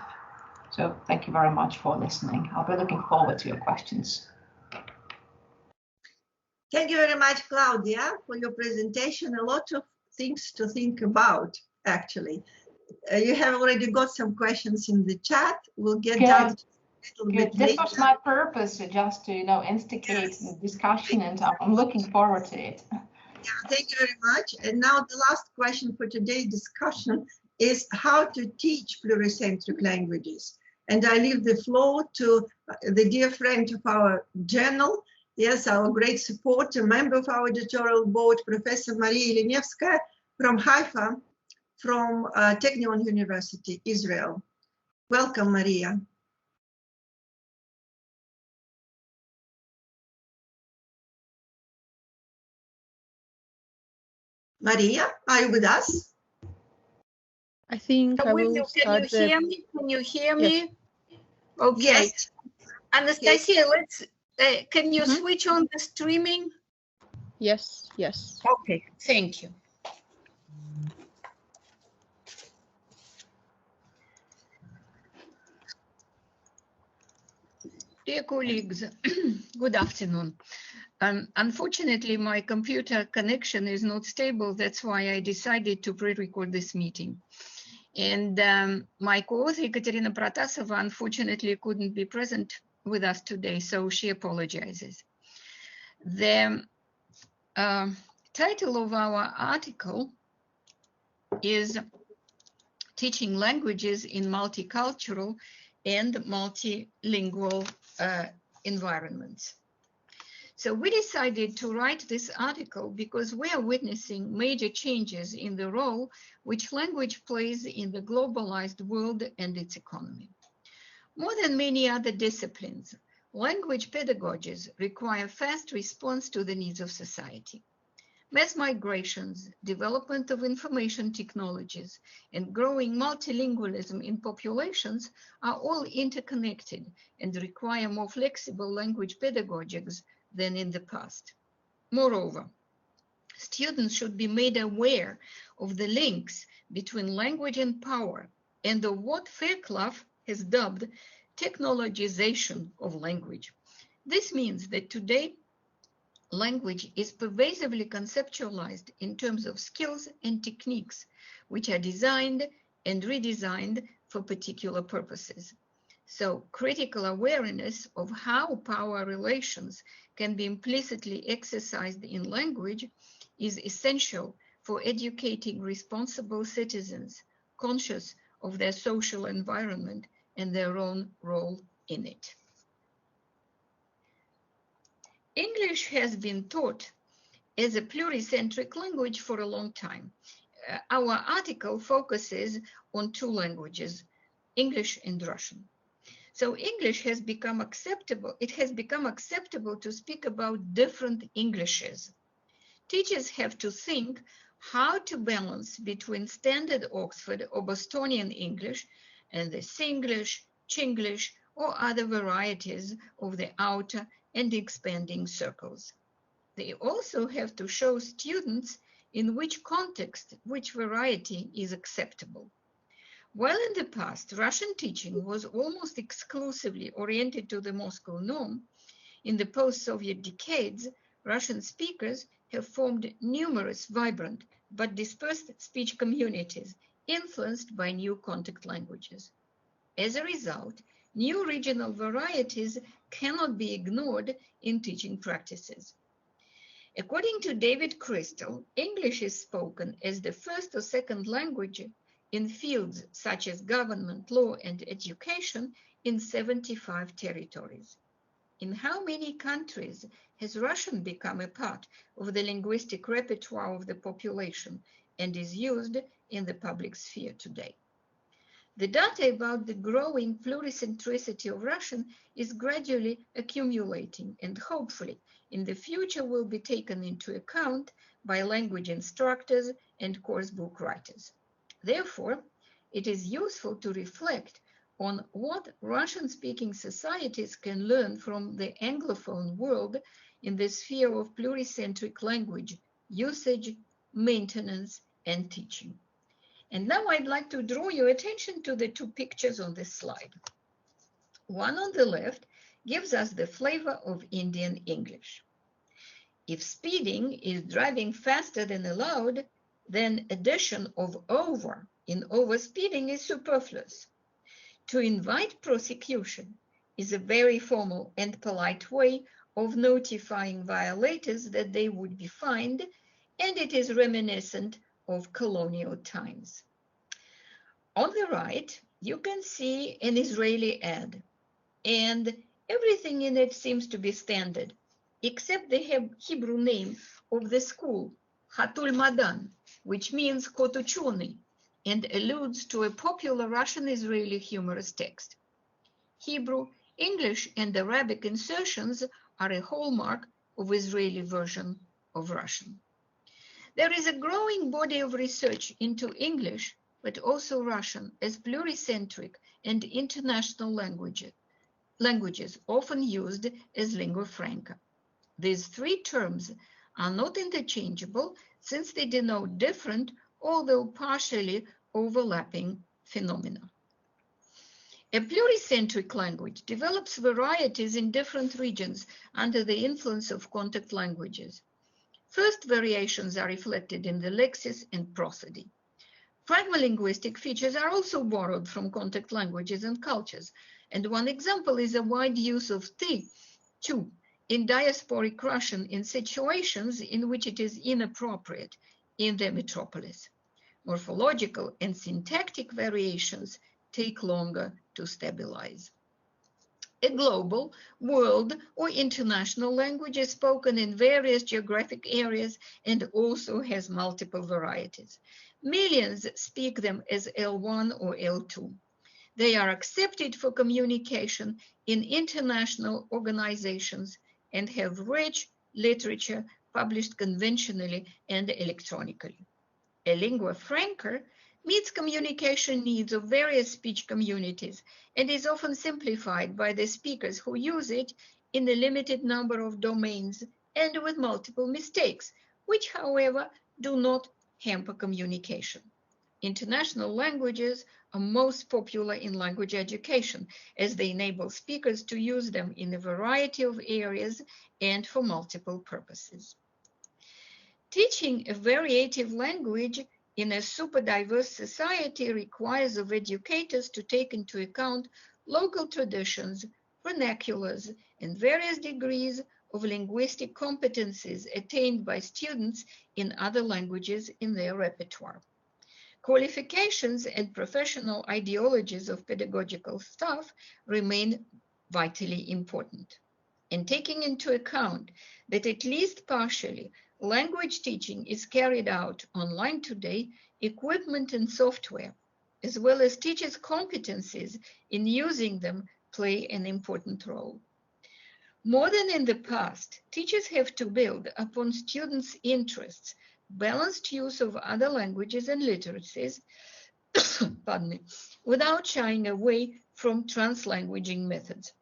So thank you very much for listening. I'll be looking forward to your questions. Thank you very much, Claudia, for your presentation. A lot of things to think about, actually. You have already got some questions in the chat. We'll get that a little bit later. This was my purpose, just to instigate the discussion, and I'm looking forward to it. Yeah, thank you very much. And now the last question for today's discussion is how to teach pluricentric languages. And I leave the floor to the dear friend of our journal, yes, our great supporter, member of our editorial board, Professor Maria Ilinevskaya from Haifa, from Technion University, Israel. Welcome, Maria. Maria, are you with us? I think I will start. Can you hear me? Can you hear me? Yes. Okay. Yes. Anastasia, can you switch on the streaming? Yes, yes. Okay, thank you. Dear colleagues, good afternoon. Unfortunately, my computer connection is not stable. That's why I decided to pre-record this meeting. And my co-author, Ekaterina Protasova, unfortunately couldn't be present with us today, so she apologizes. The title of our article is Teaching Languages in Multicultural and Multilingual Environments. So we decided to write this article because we are witnessing major changes in the role which language plays in the globalized world and its economy. More than many other disciplines, language pedagogies require fast response to the needs of society. Mass migrations, development of information technologies, and growing multilingualism in populations are all interconnected and require more flexible language pedagogies than in the past. Moreover, students should be made aware of the links between language and power and of what Fairclough has dubbed technologization of language. This means that today, language is pervasively conceptualized in terms of skills and techniques, which are designed and redesigned for particular purposes. So critical awareness of how power relations can be implicitly exercised in language is essential for educating responsible citizens, conscious of their social environment and their own role in it. English has been taught as a pluricentric language for a long time. Our article focuses on two languages, English and Russian. So English has become acceptable. It has become acceptable to speak about different Englishes. Teachers have to think how to balance between standard Oxford or Bostonian English and the Singlish, Chinglish, or other varieties of the outer and expanding circles. They also have to show students in which context, which variety is acceptable. While in the past, Russian teaching was almost exclusively oriented to the Moscow norm, in the post-Soviet decades, Russian speakers have formed numerous vibrant but dispersed speech communities influenced by new contact languages. As a result, new regional varieties cannot be ignored in teaching practices. According to David Crystal, English is spoken as the first or second language in fields such as government, law, and education in 75 territories. In how many countries has Russian become a part of the linguistic repertoire of the population and is used in the public sphere today? The data about the growing pluricentricity of Russian is gradually accumulating and hopefully in the future will be taken into account by language instructors and course book writers. Therefore, it is useful to reflect on what Russian-speaking societies can learn from the Anglophone world in the sphere of pluricentric language usage, maintenance, and teaching. And now I'd like to draw your attention to the two pictures on this slide. One on the left gives us the flavor of Indian English. If speeding is driving faster than allowed, then addition of over in overspeeding is superfluous. To invite prosecution is a very formal and polite way of notifying violators that they would be fined, and it is reminiscent of colonial times. On the right, you can see an Israeli ad, and everything in it seems to be standard, except the Hebrew name of the school, Hatul Madan, which means Kot Uchony, and alludes to a popular Russian-Israeli humorous text. Hebrew, English, and Arabic insertions are a hallmark of Israeli version of Russian. There is a growing body of research into English, but also Russian as pluricentric and international languages often used as lingua franca. These three terms are not interchangeable since they denote different, although partially overlapping phenomena. A pluricentric language develops varieties in different regions under the influence of contact languages. First variations are reflected in the lexis and prosody. Pragmalinguistic features are also borrowed from contact languages and cultures, and one example is a wide use of ty, tu, in diasporic Russian in situations in which it is inappropriate in the metropolis. Morphological and syntactic variations take longer to stabilize. A global, world, or international language is spoken in various geographic areas and also has multiple varieties. Millions speak them as L1 or L2. They are accepted for communication in international organizations and have rich literature published conventionally and electronically. A lingua franca meets communication needs of various speech communities and is often simplified by the speakers who use it in a limited number of domains and with multiple mistakes, which, however, do not hamper communication. International languages are most popular in language education as they enable speakers to use them in a variety of areas and for multiple purposes. Teaching a variative language in a super diverse society requires of educators to take into account local traditions, vernaculars, and various degrees of linguistic competencies attained by students in other languages in their repertoire. Qualifications and professional ideologies of pedagogical staff remain vitally important. And taking into account that at least partially language teaching is carried out online today, equipment and software, as well as teachers' competencies in using them, play an important role. More than in the past, teachers have to build upon students' interests, balanced use of other languages and literacies, pardon me, without shying away from translanguaging methods.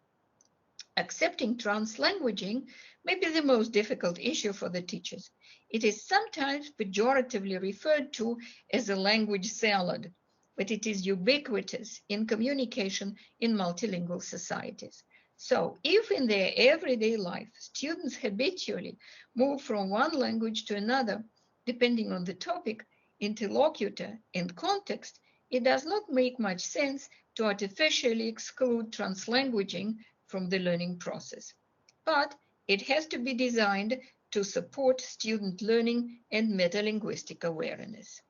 Accepting translanguaging may be the most difficult issue for the teachers. It is sometimes pejoratively referred to as a language salad, but it is ubiquitous in communication in multilingual societies. So if in their everyday life, students habitually move from one language to another, depending on the topic, interlocutor, and context, it does not make much sense to artificially exclude translanguaging from the learning process. But it has to be designed to support student learning and metalinguistic awareness.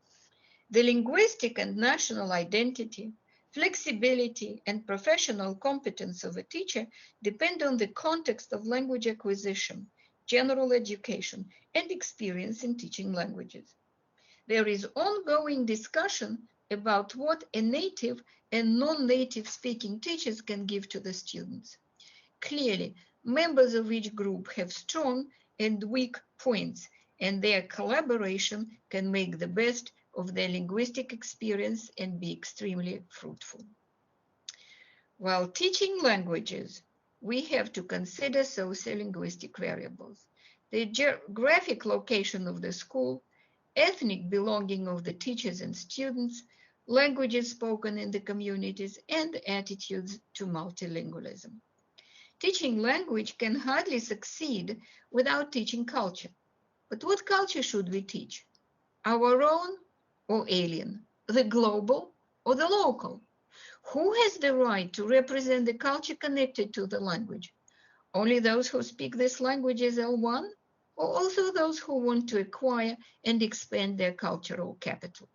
The linguistic and national identity, flexibility, and professional competence of a teacher depend on the context of language acquisition, general education, and experience in teaching languages. There is ongoing discussion about what a native and non-native speaking teachers can give to the students. Clearly, members of each group have strong and weak points, and their collaboration can make the best of their linguistic experience and be extremely fruitful. While teaching languages, we have to consider sociolinguistic variables, the geographic location of the school, ethnic belonging of the teachers and students, languages spoken in the communities, and attitudes to multilingualism. Teaching language can hardly succeed without teaching culture. But what culture should we teach? Our own or alien? The global or the local? Who has the right to represent the culture connected to the language? Only those who speak this language as L1, or also those who want to acquire and expand their cultural capital?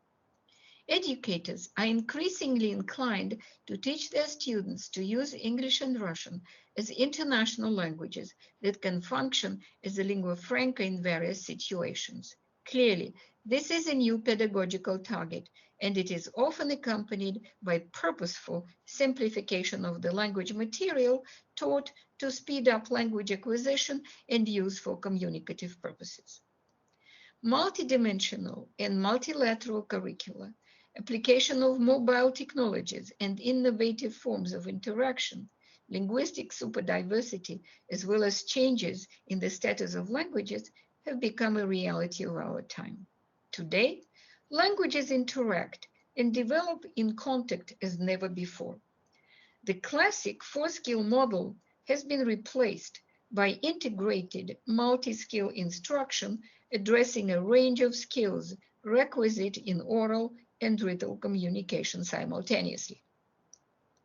Educators are increasingly inclined to teach their students to use English and Russian as international languages that can function as a lingua franca in various situations. Clearly, this is a new pedagogical target, and it is often accompanied by purposeful simplification of the language material taught to speed up language acquisition and use for communicative purposes. Multidimensional and multilateral curricula, application of mobile technologies and innovative forms of interaction, linguistic superdiversity, as well as changes in the status of languages have become a reality of our time. Today, languages interact and develop in contact as never before. The classic four-skill model has been replaced by integrated multi-skill instruction addressing a range of skills requisite in oral and written communication simultaneously.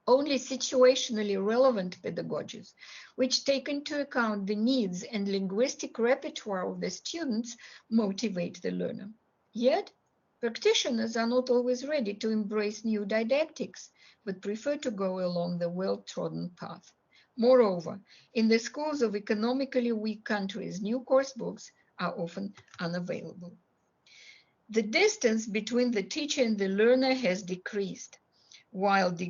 Only situationally relevant pedagogies, which take into account the needs and linguistic repertoire of the students, motivate the learner. Yet, practitioners are not always ready to embrace new didactics, but prefer to go along the well-trodden path. Moreover, in the schools of economically weak countries, new course books are often unavailable. The distance between the teacher and the learner has decreased, while the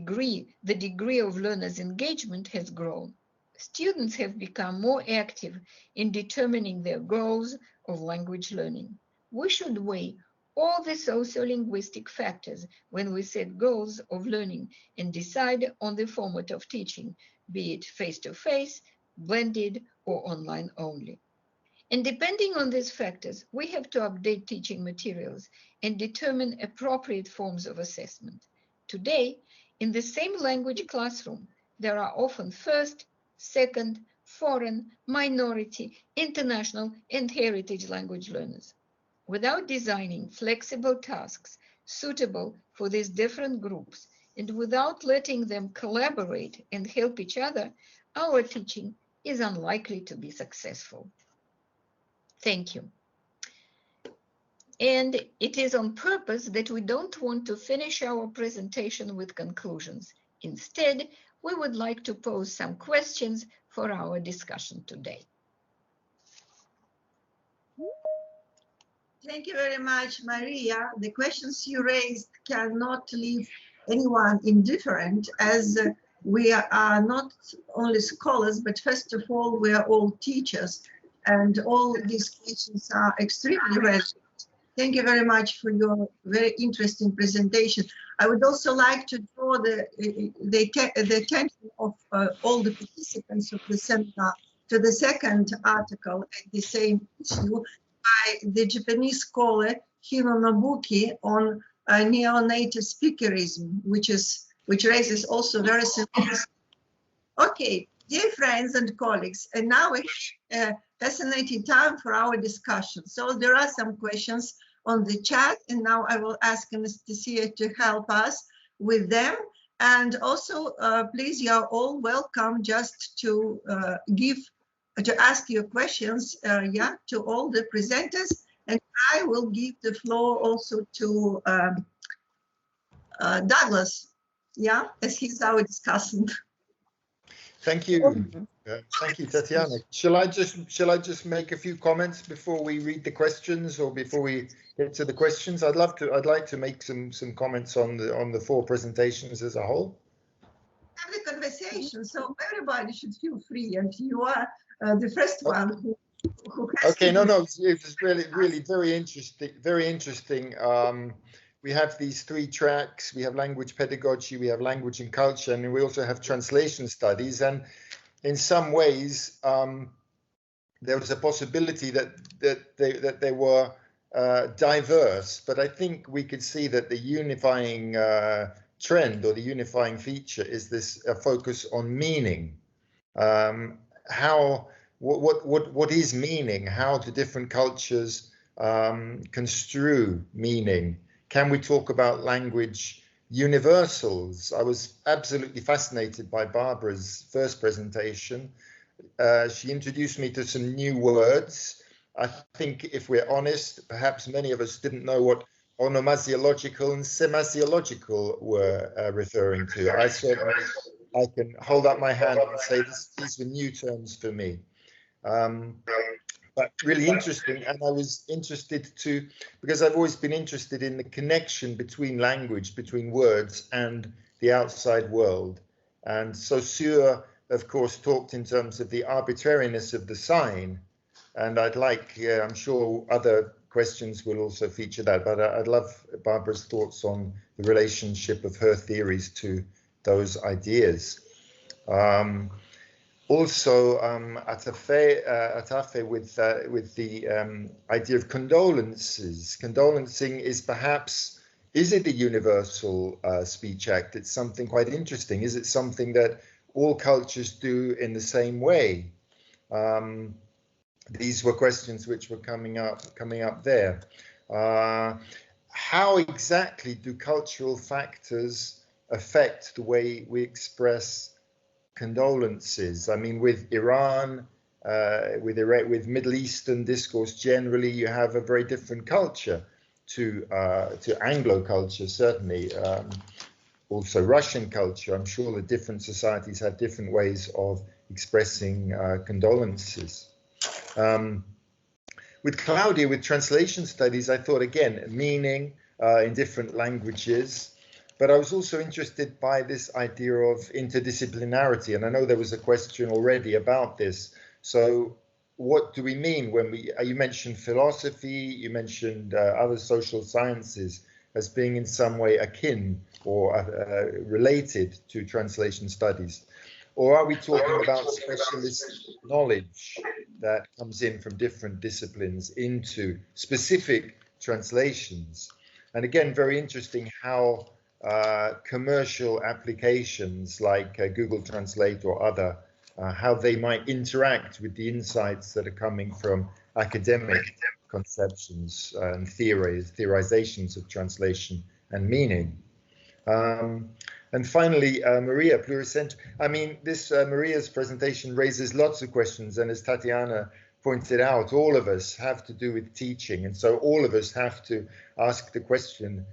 degree of learners' engagement has grown. Students have become more active in determining their goals of language learning. We should weigh all the sociolinguistic factors when we set goals of learning and decide on the format of teaching, be it face-to-face, blended, or online only. And depending on these factors, we have to update teaching materials and determine appropriate forms of assessment. Today, in the same language classroom, there are often first, second, foreign, minority, international, and heritage language learners. Without designing flexible tasks suitable for these different groups, and without letting them collaborate and help each other, our teaching is unlikely to be successful. Thank you. And it is on purpose that we don't want to finish our presentation with conclusions. Instead, we would like to pose some questions for our discussion today. Thank you very much, Maria. The questions you raised cannot leave anyone indifferent, as we are not only scholars, but first of all, we are all teachers, and all these questions are extremely relevant. Thank you very much for your very interesting presentation. I would also like to draw the attention of all the participants of the seminar to the second article at the same issue by the Japanese scholar Hiro Nobuki on neonative speakerism, which raises also very simple. Okay, dear friends and colleagues, and now we have fascinating time for our discussion. So there are some questions on the chat, and now I will ask Anastasia to help us with them. And also, please, you are all welcome just to ask your questions, to all the presenters. And I will give the floor also to Douglas, as he's our discussant. Thank you. Thank you, Tatiana. Shall I just make a few comments before we read the questions, or before we get to the questions? I'd like to make some comments on the four presentations as a whole. Have the conversation, so everybody should feel free, and you are the first one who has okay, no, it's really very interesting. Very interesting. We have these three tracks. We have language pedagogy, we have language and culture, and we also have translation studies. And in some ways, there was a possibility that they were diverse, but I think we could see that the unifying trend, or the unifying feature, is this focus on meaning. What is meaning? How do different cultures construe meaning? Can we talk about language universals? I was absolutely fascinated by Barbara's first presentation. She introduced me to some new words. I think, if we're honest, perhaps many of us didn't know what onomasiological and semasiological were referring to. I can hold up my hand and say these were new terms for me. But really interesting, and I was interested because I've always been interested in the connection between language, between words and the outside world. And Saussure, of course, talked in terms of the arbitrariness of the sign, and I'm sure other questions will also feature that, but I'd love Barbara's thoughts on the relationship of her theories to those ideas. Also, Atafe with the idea of condolences. Condolencing is it a universal speech act? It's something quite interesting. Is it something that all cultures do in the same way? These were questions which were coming up there. How exactly do cultural factors affect the way we express condolences? I mean, with Iran, with Middle Eastern discourse generally, you have a very different culture to Anglo culture, certainly. Also Russian culture. I'm sure the different societies have different ways of expressing condolences. With Claudia, with translation studies, I thought, again, meaning in different languages. But I was also interested by this idea of interdisciplinarity, and I know there was a question already about this. So what do we mean when you mentioned philosophy, you mentioned other social sciences as being in some way akin or related to translation studies? Or are we talking about specialist knowledge that comes in from different disciplines into specific translations? And again, very interesting how commercial applications like Google Translate or other, how they might interact with the insights that are coming from academic conceptions and theorizations of translation and meaning. And finally, Maria, pluricentral. I mean, this Maria's presentation raises lots of questions, and as Tatiana pointed out, all of us have to do with teaching, and so all of us have to ask the question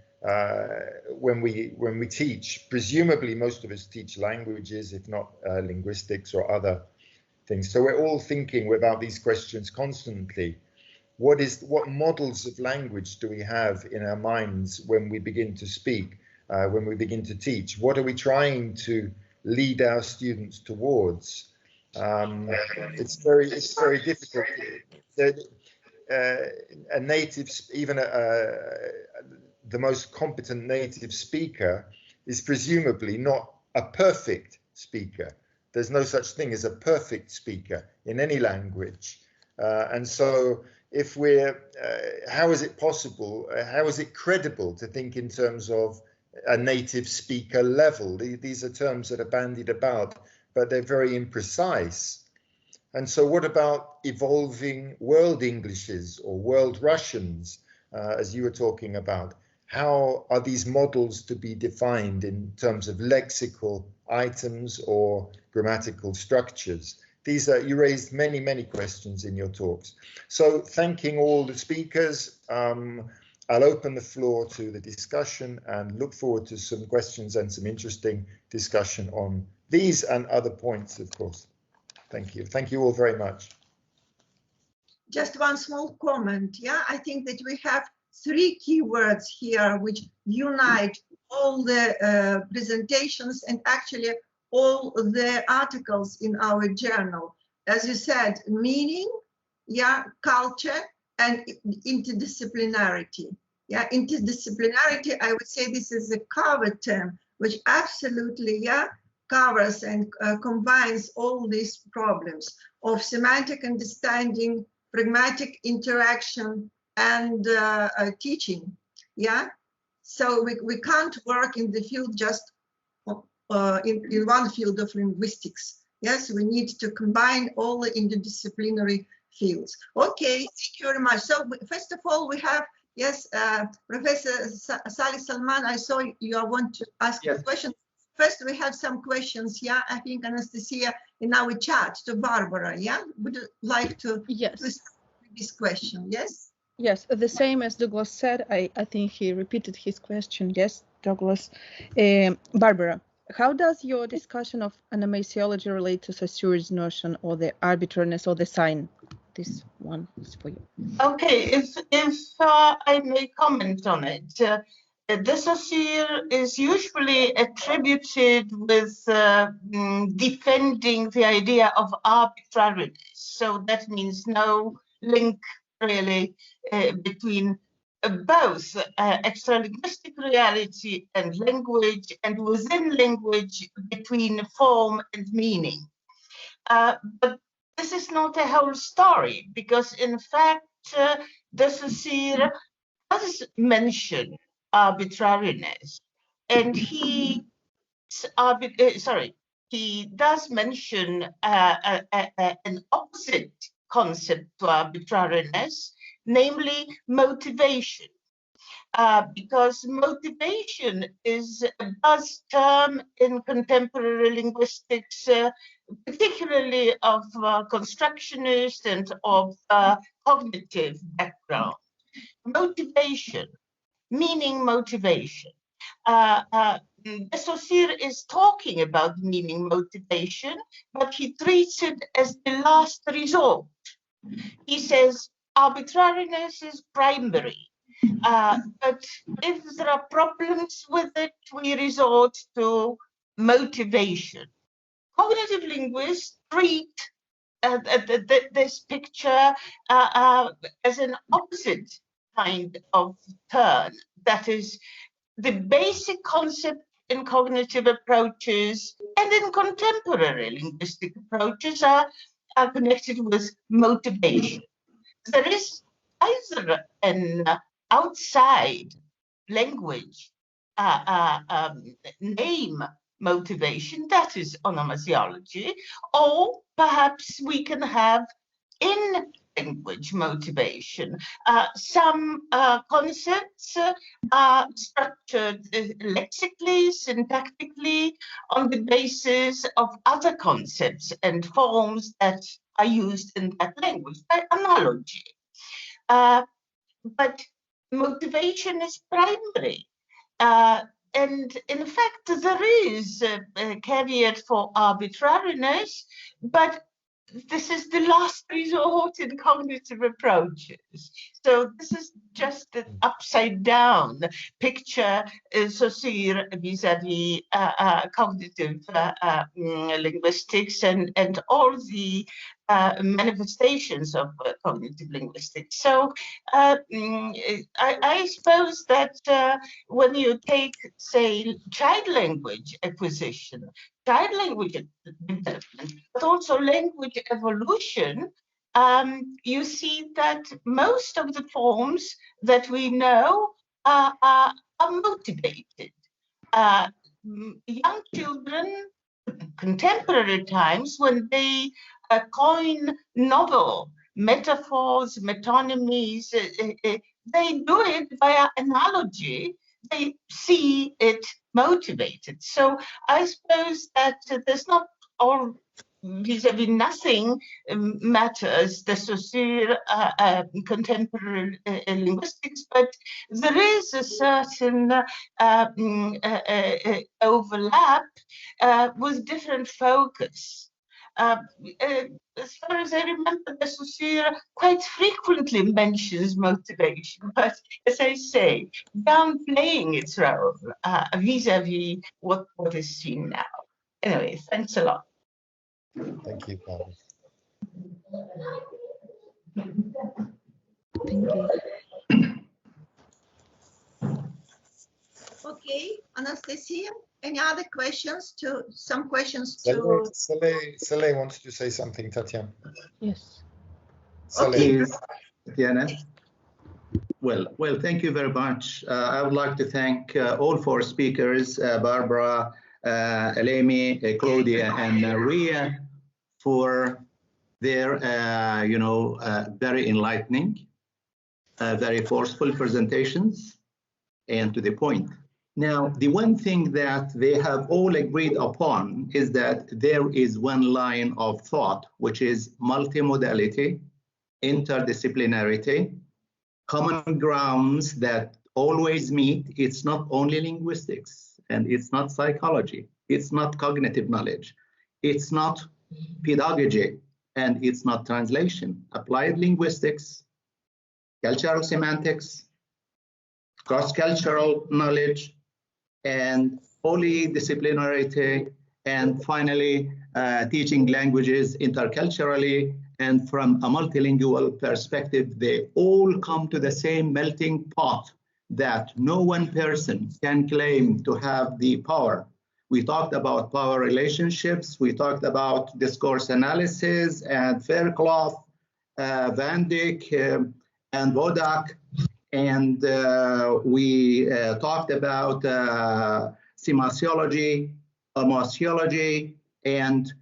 when we teach. Presumably, most of us teach languages, if not linguistics or other things. So we're all thinking about these questions constantly. What models of language do we have in our minds when we begin to speak? When we begin to teach? What are we trying to lead our students towards? It's very difficult. A native, even the most competent native speaker is presumably not a perfect speaker. There's no such thing as a perfect speaker in any language. And so if we're, how is it possible, how is it credible to think in terms of a native speaker level? These are terms that are bandied about, but they're very imprecise. And so what about evolving world Englishes or world Russians, as you were talking about? How are these models to be defined in terms of lexical items or grammatical structures? These are, you raised many, many questions in your talks. So thanking all the speakers, I'll open the floor to the discussion and look forward to some questions and some interesting discussion on these and other points, of course. Thank you. Thank you all very much. Just one small comment. Yeah, I think that we have 3 keywords here which unite all the presentations and actually all the articles in our journal. As you said, meaning, yeah, culture, and interdisciplinarity. Yeah, interdisciplinarity, I would say this is a cover term, which absolutely, yeah, covers and combines all these problems of semantic understanding, pragmatic interaction, and teaching. Yeah, so we can't work in the field just in one field of linguistics. Yes, we need to combine all the interdisciplinary fields. Okay, thank you very much. So first of all, we have, yes, Professor Salih Salman, I saw you want to ask a question. First, we have some questions, yeah, I think Anastasia, in our chat to Barbara, yeah? Would you like to start with this question, yes? Yes, the same as Douglas said, I think he repeated his question, yes, Douglas. Barbara, how does your discussion of anomasiology relate to Saussure's notion or the arbitrariness or the sign? This one is for you. Okay, if I may comment on it. The Saussure is usually attributed with defending the idea of arbitrariness. So that means no link really between both extralinguistic reality and language, and within language between form and meaning. But this is not a whole story, because in fact, the Saussure does mention arbitrariness, and he does mention an opposite concept to arbitrariness, namely motivation, because motivation is a buzz term in contemporary linguistics, particularly of constructionist and of cognitive background. Motivation, meaning motivation. The Saussure is talking about meaning motivation, but he treats it as the last resort. He says arbitrariness is primary, but if there are problems with it, we resort to motivation. Cognitive linguists treat this picture as an opposite kind of turn. That is, the basic concept in cognitive approaches and in contemporary linguistic approaches are connected with motivation. There is either an outside language name motivation, that is onomasiology, or perhaps we can have in language motivation. Some concepts are structured lexically, syntactically, on the basis of other concepts and forms that are used in that language, by analogy. But motivation is primary. And in fact, there is a caveat for arbitrariness, but this is the last resort in cognitive approaches. So this is just an upside down picture, Saussure vis-a-vis cognitive linguistics and all the manifestations of cognitive linguistics. So I suppose that when you take, say, child language acquisition, child language development, but also language evolution, you see that most of the forms that we know are motivated. Young children, contemporary times, when they coin novel metaphors, metonymies, they do it via analogy. They see it motivated. So I suppose that there's not all vis-a-vis nothing matters, the Saussure contemporary linguistics, but there is a certain overlap with different focus. As far as I remember, the Saussure quite frequently mentions motivation, but as I say, downplaying its role vis-a-vis what is seen now. Anyway, thanks a lot. Thank you, Barbara. Thank you. Okay, Anastasia, any other questions? Some questions to... Saleh wants to say something, Tatiana. Yes. Okay. Tatiana. Well, thank you very much. I would like to thank all four speakers, Barbara, Elemi, Claudia, and Ria, for their, very enlightening, very forceful presentations, and to the point. Now, the one thing that they have all agreed upon is that there is one line of thought, which is multimodality, interdisciplinarity, common grounds that always meet. It's not only linguistics, and it's not psychology, it's not cognitive knowledge, it's not pedagogy, and it's not translation. Applied linguistics, cultural semantics, cross-cultural knowledge, and polydisciplinarity, and finally, teaching languages interculturally and from a multilingual perspective. They all come to the same melting pot that no one person can claim to have the power. We talked about power relationships, we talked about discourse analysis and Fairclough, Van Dyck, and Bodak, and we talked about semasiology, homosiology, and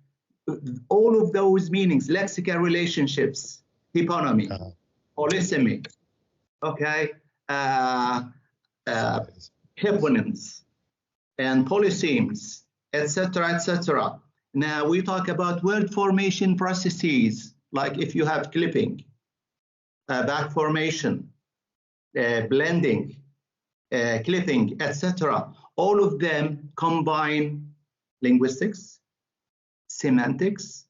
all of those meanings, lexical relationships, hyponymy, polysemy, okay, hyponyms, and polysemes, etc., etc. Now we talk about word formation processes, like if you have clipping, back formation, blending, clipping, etc. All of them combine linguistics, semantics,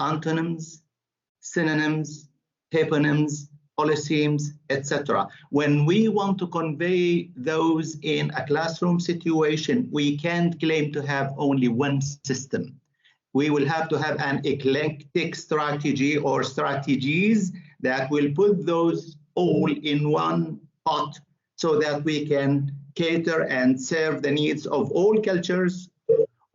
antonyms, synonyms, hyponyms, polysemes, etc. When we want to convey those in a classroom situation, we can't claim to have only one system. We will have to have an eclectic strategy or strategies that will put those all in one pot so that we can cater and serve the needs of all cultures,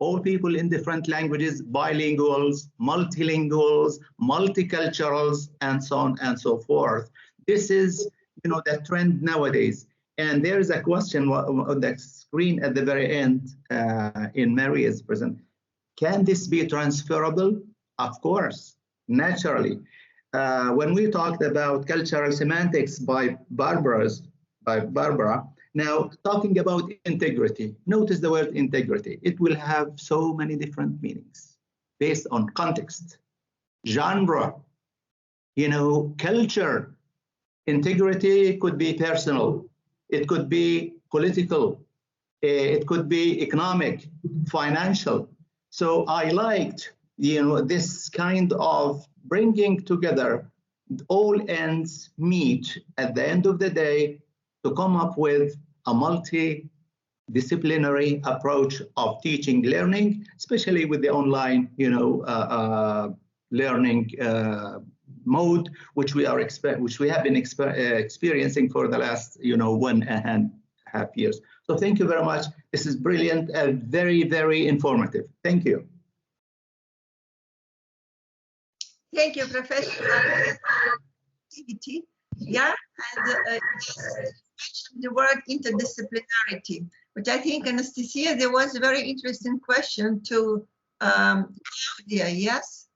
all people in different languages, bilinguals, multilinguals, multiculturals, and so on and so forth. This is, the trend nowadays. And there is a question on the screen at the very end in Maria's present. Can this be transferable? Of course, naturally. When we talked about cultural semantics by Barbara, now talking about integrity, notice the word integrity. It will have so many different meanings based on context, genre, culture. Integrity could be personal, it could be political, it could be economic, financial. So I liked, this kind of bringing together all ends meet at the end of the day to come up with a multidisciplinary approach of teaching, learning, especially with the online, learning mode, which we have been experiencing for the last, 1.5 years. So thank you very much. This is brilliant and very, very informative. Thank you. Thank you, Professor. Activity. Yeah, and the word interdisciplinarity, which I think, Anastasia, there was a very interesting question to Claudia, yes,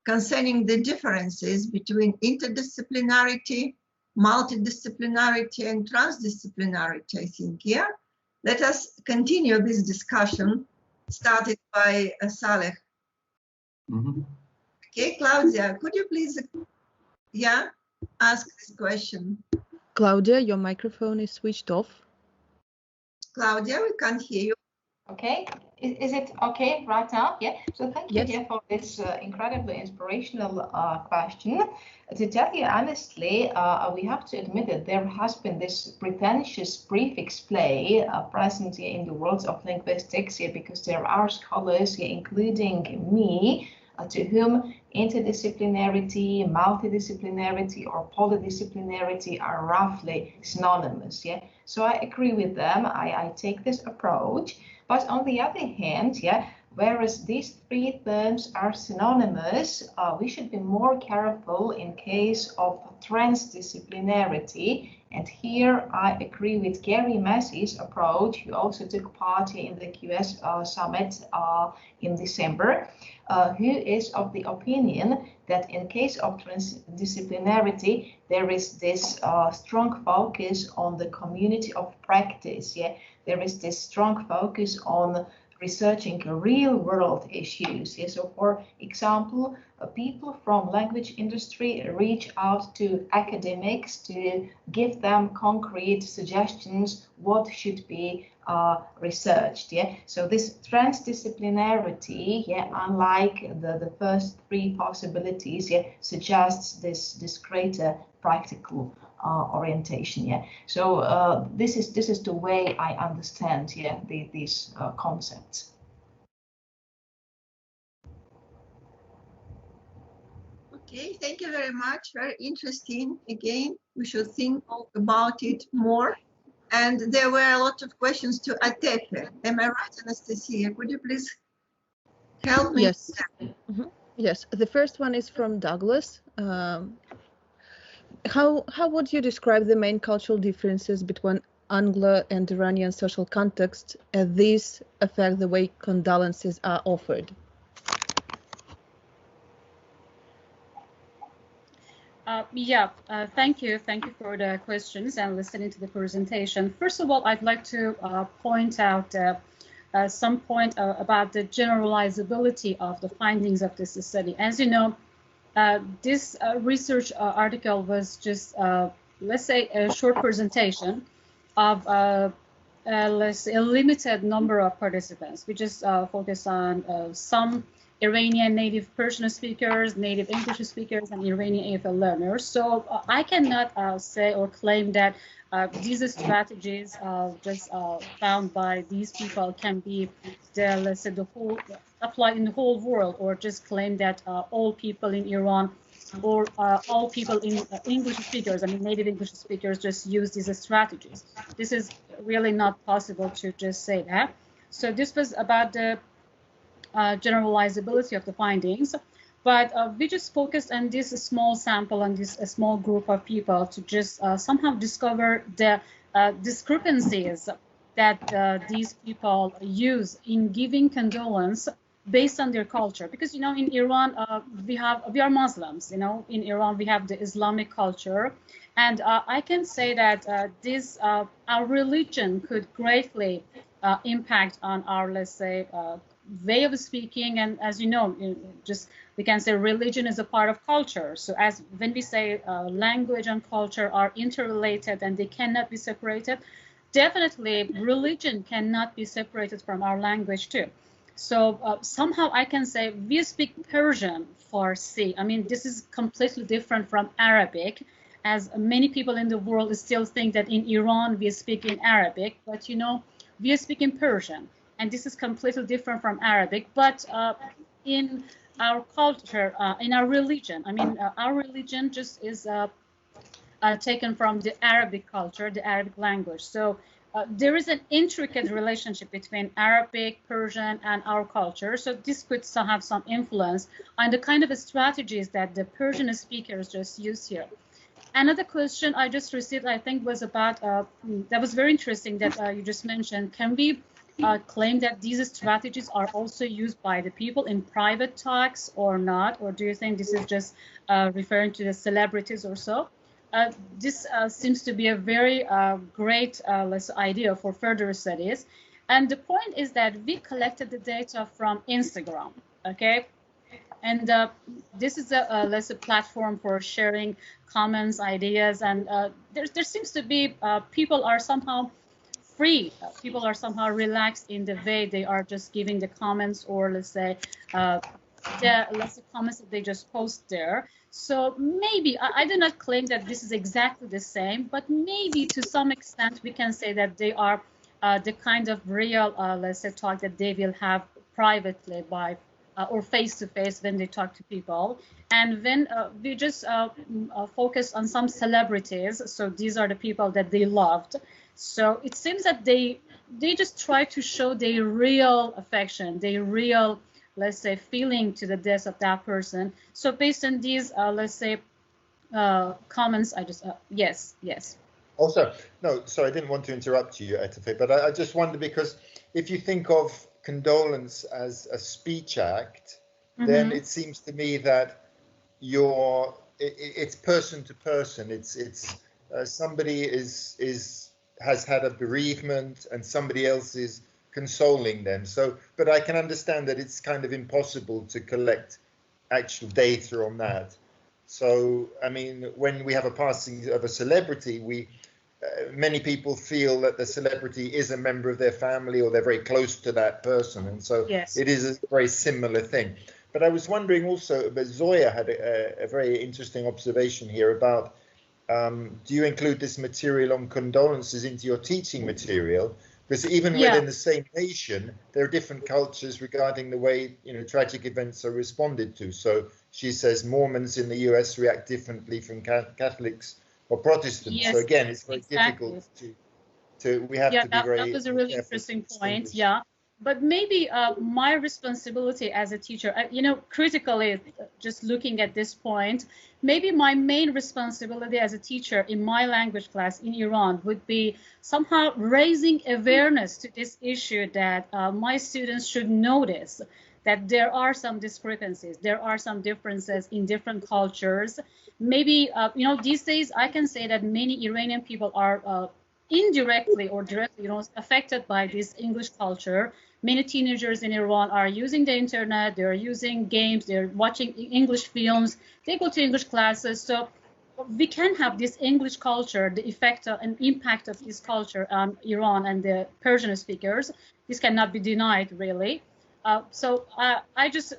concerning the differences between interdisciplinarity, multidisciplinarity, and transdisciplinarity, I think, yeah? Let us continue this discussion started by Saleh. Okay, Claudia, could you please, yeah, ask this question? Claudia, your microphone is switched off. Claudia, we can't hear you. Okay, is it okay right now? Yeah, so thank you, Yes. Jeff, for this incredibly inspirational question. To tell you honestly, we have to admit that there has been this pretentious prefix play present in the world of linguistics, because there are scholars, including me, to whom interdisciplinarity, multidisciplinarity, or polydisciplinarity are roughly synonymous. Yeah, so I agree with them. I take this approach. But on the other hand, yeah, whereas these three terms are synonymous, we should be more careful in case of transdisciplinarity. And here I agree with Gary Massey's approach, who also took part in the QS summit in December, who is of the opinion that in case of transdisciplinarity, there is this strong focus on the community of practice. Yeah, there is this strong focus on researching real world issues. Yeah, so for example, people from language industry reach out to academics to give them concrete suggestions what should be researched. Yeah, so this transdisciplinarity, yeah, unlike the first three possibilities, yeah, suggests this greater practical orientation. Yeah, so this is the way I understand, yeah, these concepts. Okay, thank you very much. Very interesting. Again, we should think about it more. And there were a lot of questions to Atefe. Am I right, Anastasia? Could you please help me? Yes. Yes, the first one is from Douglas. How would you describe the main cultural differences between Anglo and Iranian social contexts as these affect the way condolences are offered? Thank you for the questions and listening to the presentation. First of all, I'd like to point out some point about the generalizability of the findings of this study. As you know, this research article was just, let's say, a short presentation of let's say a limited number of participants. We just focus on some Iranian native Persian speakers, native English speakers, and Iranian AFL learners. So I cannot say or claim that these strategies just found by these people can be, let's say, applied in the whole world, or just claim that all people in Iran or all people in English speakers, I mean native English speakers, just use these strategies. This is really not possible to just say that. So this was about the generalizability of the findings, but we just focused on this small sample, on this small group of people to just somehow discover the discrepancies that these people use in giving condolence based on their culture. Because, you know, in Iran, we are Muslims, you know, in Iran we have the Islamic culture, and I can say that our religion could greatly impact on our, let's say, way of speaking. And as you know, just we can say religion is a part of culture. So as when we say language and culture are interrelated and they cannot be separated, definitely religion cannot be separated from our language too. So somehow I can say we speak Persian, Farsi. I mean, this is completely different from Arabic, as many people in the world still think that in Iran we speak in Arabic, but you know, we are speaking Persian. And this is completely different from Arabic, but in our culture, in our religion, I mean, our religion just is taken from the Arabic culture, the Arabic language. So there is an intricate relationship between Arabic, Persian, and our culture. So this could have some influence on the kind of strategies that the Persian speakers just use here. Another question I just received, I think, was about, that was very interesting that you just mentioned. Can we claim that these strategies are also used by the people in private talks or not? Or do you think this is just referring to the celebrities or so? This seems to be a very great idea for further studies. And the point is that we collected the data from Instagram, okay? And this is a platform for sharing comments, ideas, and there seems to be people are somehow free. People are somehow relaxed in the way they are just giving the comments, or let's say the comments that they just post there. So maybe I do not claim that this is exactly the same, but maybe to some extent we can say that they are the kind of real, let's say, talk that they will have privately by or face-to-face when they talk to people. And when we just focus on some celebrities, so these are the people that they loved. So it seems that they just try to show their real affection, their real, let's say, feeling to the death of that person. So based on these, let's say, comments, I just, yes. Also, no, sorry, I didn't want to interrupt you, Etafe, but I just wonder, because if you think of condolence as a speech act, then it seems to me that it's person to person. It's somebody has had a bereavement and somebody else is consoling them. So, but I can understand that it's kind of impossible to collect actual data on that. So, I mean, when we have a passing of a celebrity, many people feel that the celebrity is a member of their family or they're very close to that person. And so It is a very similar thing. But I was wondering also, but Zoya had a very interesting observation here about, do you include this material on condolences into your teaching material? Because even within the same nation, there are different cultures regarding the way, tragic events are responded to. So she says Mormons in the US react differently from Catholics or Protestants. Yes, so again, it's very exactly. difficult we have to be very. That was a really interesting point. Yeah, but maybe my responsibility as a teacher, critically, just looking at this point, maybe my main responsibility as a teacher in my language class in Iran would be somehow raising awareness to this issue, that my students should notice that there are some discrepancies, there are some differences in different cultures. Maybe, these days I can say that many Iranian people are indirectly or directly, affected by this English culture. Many teenagers in Iran are using the internet, they're using games, they're watching English films, they go to English classes. So we can have this English culture, the effect and impact of this culture on Iran and the Persian speakers. This cannot be denied, really. So I just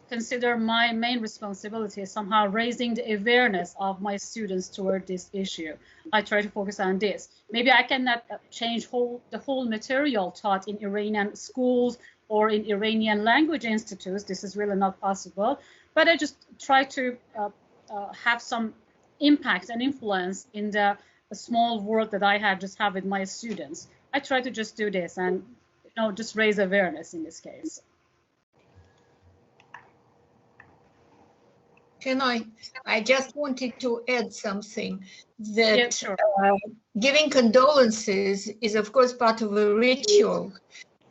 consider my main responsibility is somehow raising the awareness of my students toward this issue. I try to focus on this. Maybe I cannot change the whole material taught in Iranian schools or in Iranian language institutes. This is really not possible. But I just try to have some impact and influence in the small world that I have with my students. I try to just do this and just raise awareness in this case. Can I just wanted to add something, that giving condolences is of course part of a ritual.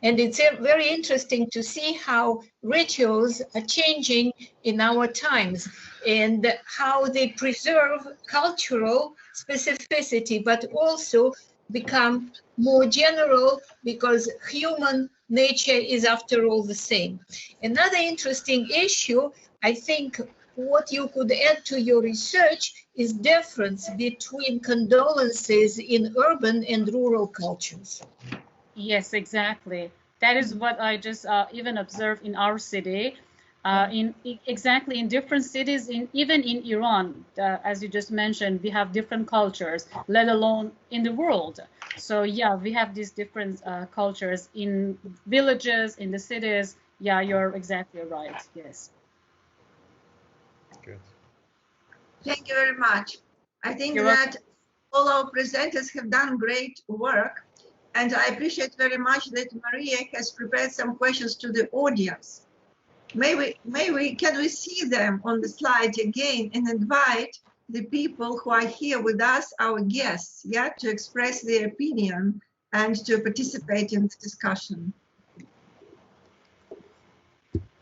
And it's very interesting to see how rituals are changing in our times and how they preserve cultural specificity, but also become more general because human nature is after all the same. Another interesting issue, I think, what you could add to your research is difference between condolences in urban and rural cultures. Yes, exactly. That is what I just even observed in our city. In different cities, even in Iran, as you just mentioned, we have different cultures, let alone in the world. So yeah, we have these different cultures in villages, in the cities. Yeah, you're exactly right. Yes. Good. Thank you very much. I think that all our presenters have done great work. And I appreciate very much that Maria has prepared some questions to the audience. Can we see them on the slide again and invite the people who are here with us, our guests, yeah, to express their opinion and to participate in the discussion.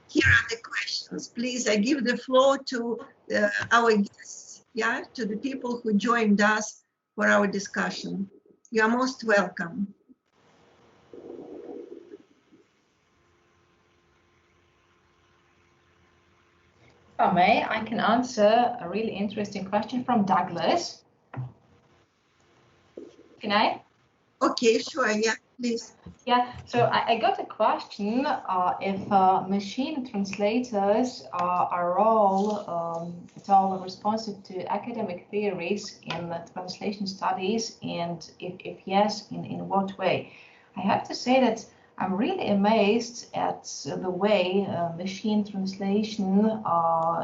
Here are the questions. Please, I give the floor to our guests, yeah, to the people who joined us for our discussion. You are most welcome. If I may, I can answer a really interesting question from Douglas. Can I? Okay, sure, yeah, please. Yeah, so I got a question if machine translators are all at all responsive to academic theories in translation studies, and if yes, in what way? I have to say that I'm really amazed at the way machine translation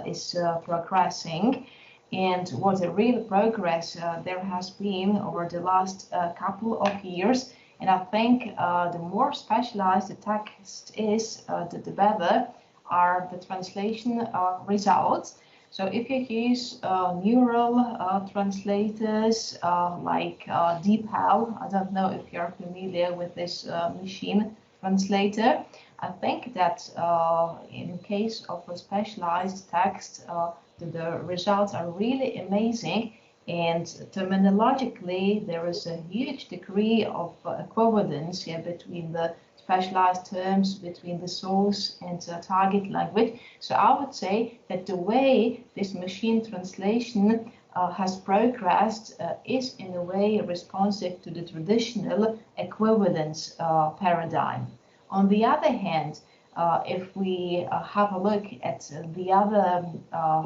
is progressing, and what a real progress there has been over the last couple of years. And I think the more specialized the text is, the better are the translation results. So if you use neural translators like DeepL, I don't know if you're familiar with this machine translator, I think that in case of a specialized text, the results are really amazing. And terminologically, there is a huge degree of equivalence here between the specialized terms, between the source and target language. So I would say that the way this machine translation has progressed is in a way responsive to the traditional equivalence paradigm. On the other hand, if we have a look at the other,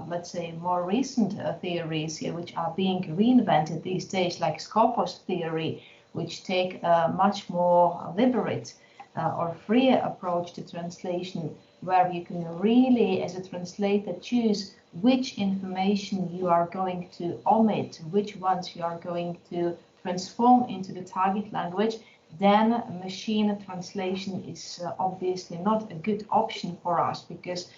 let's say, more recent theories here, which are being reinvented these days, like Scopus theory, which take a much more deliberate or freer approach to translation, where you can really, as a translator, choose which information you are going to omit, which ones you are going to transform into the target language, then machine translation is obviously not a good option for us, because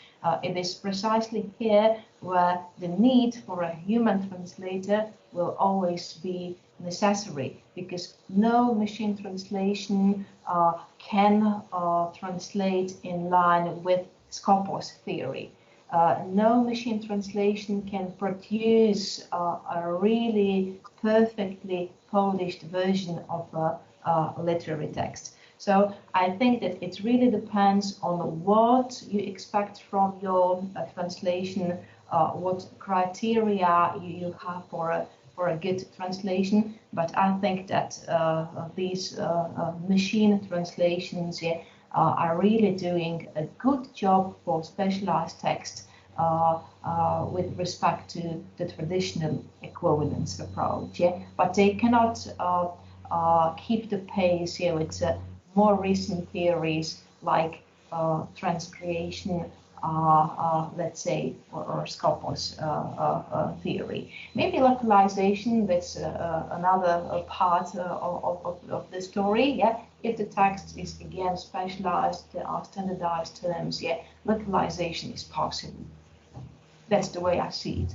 it is precisely here where the need for a human translator will always be necessary, because no machine translation can translate in line with Scopus theory. No machine translation can produce a really perfectly polished version of a literary text. So I think that it really depends on what you expect from your translation, what criteria you have for a good translation. But I think that these machine translations are really doing a good job for specialized text with respect to the traditional equivalence approach. But they cannot keep the pace here with more recent theories like transcreation, let's say, or Scopus theory. Maybe localization, that's another part of the story. Yeah, if the text is again specialized, there are standardized terms. Yeah, localization is possible. That's the way I see it.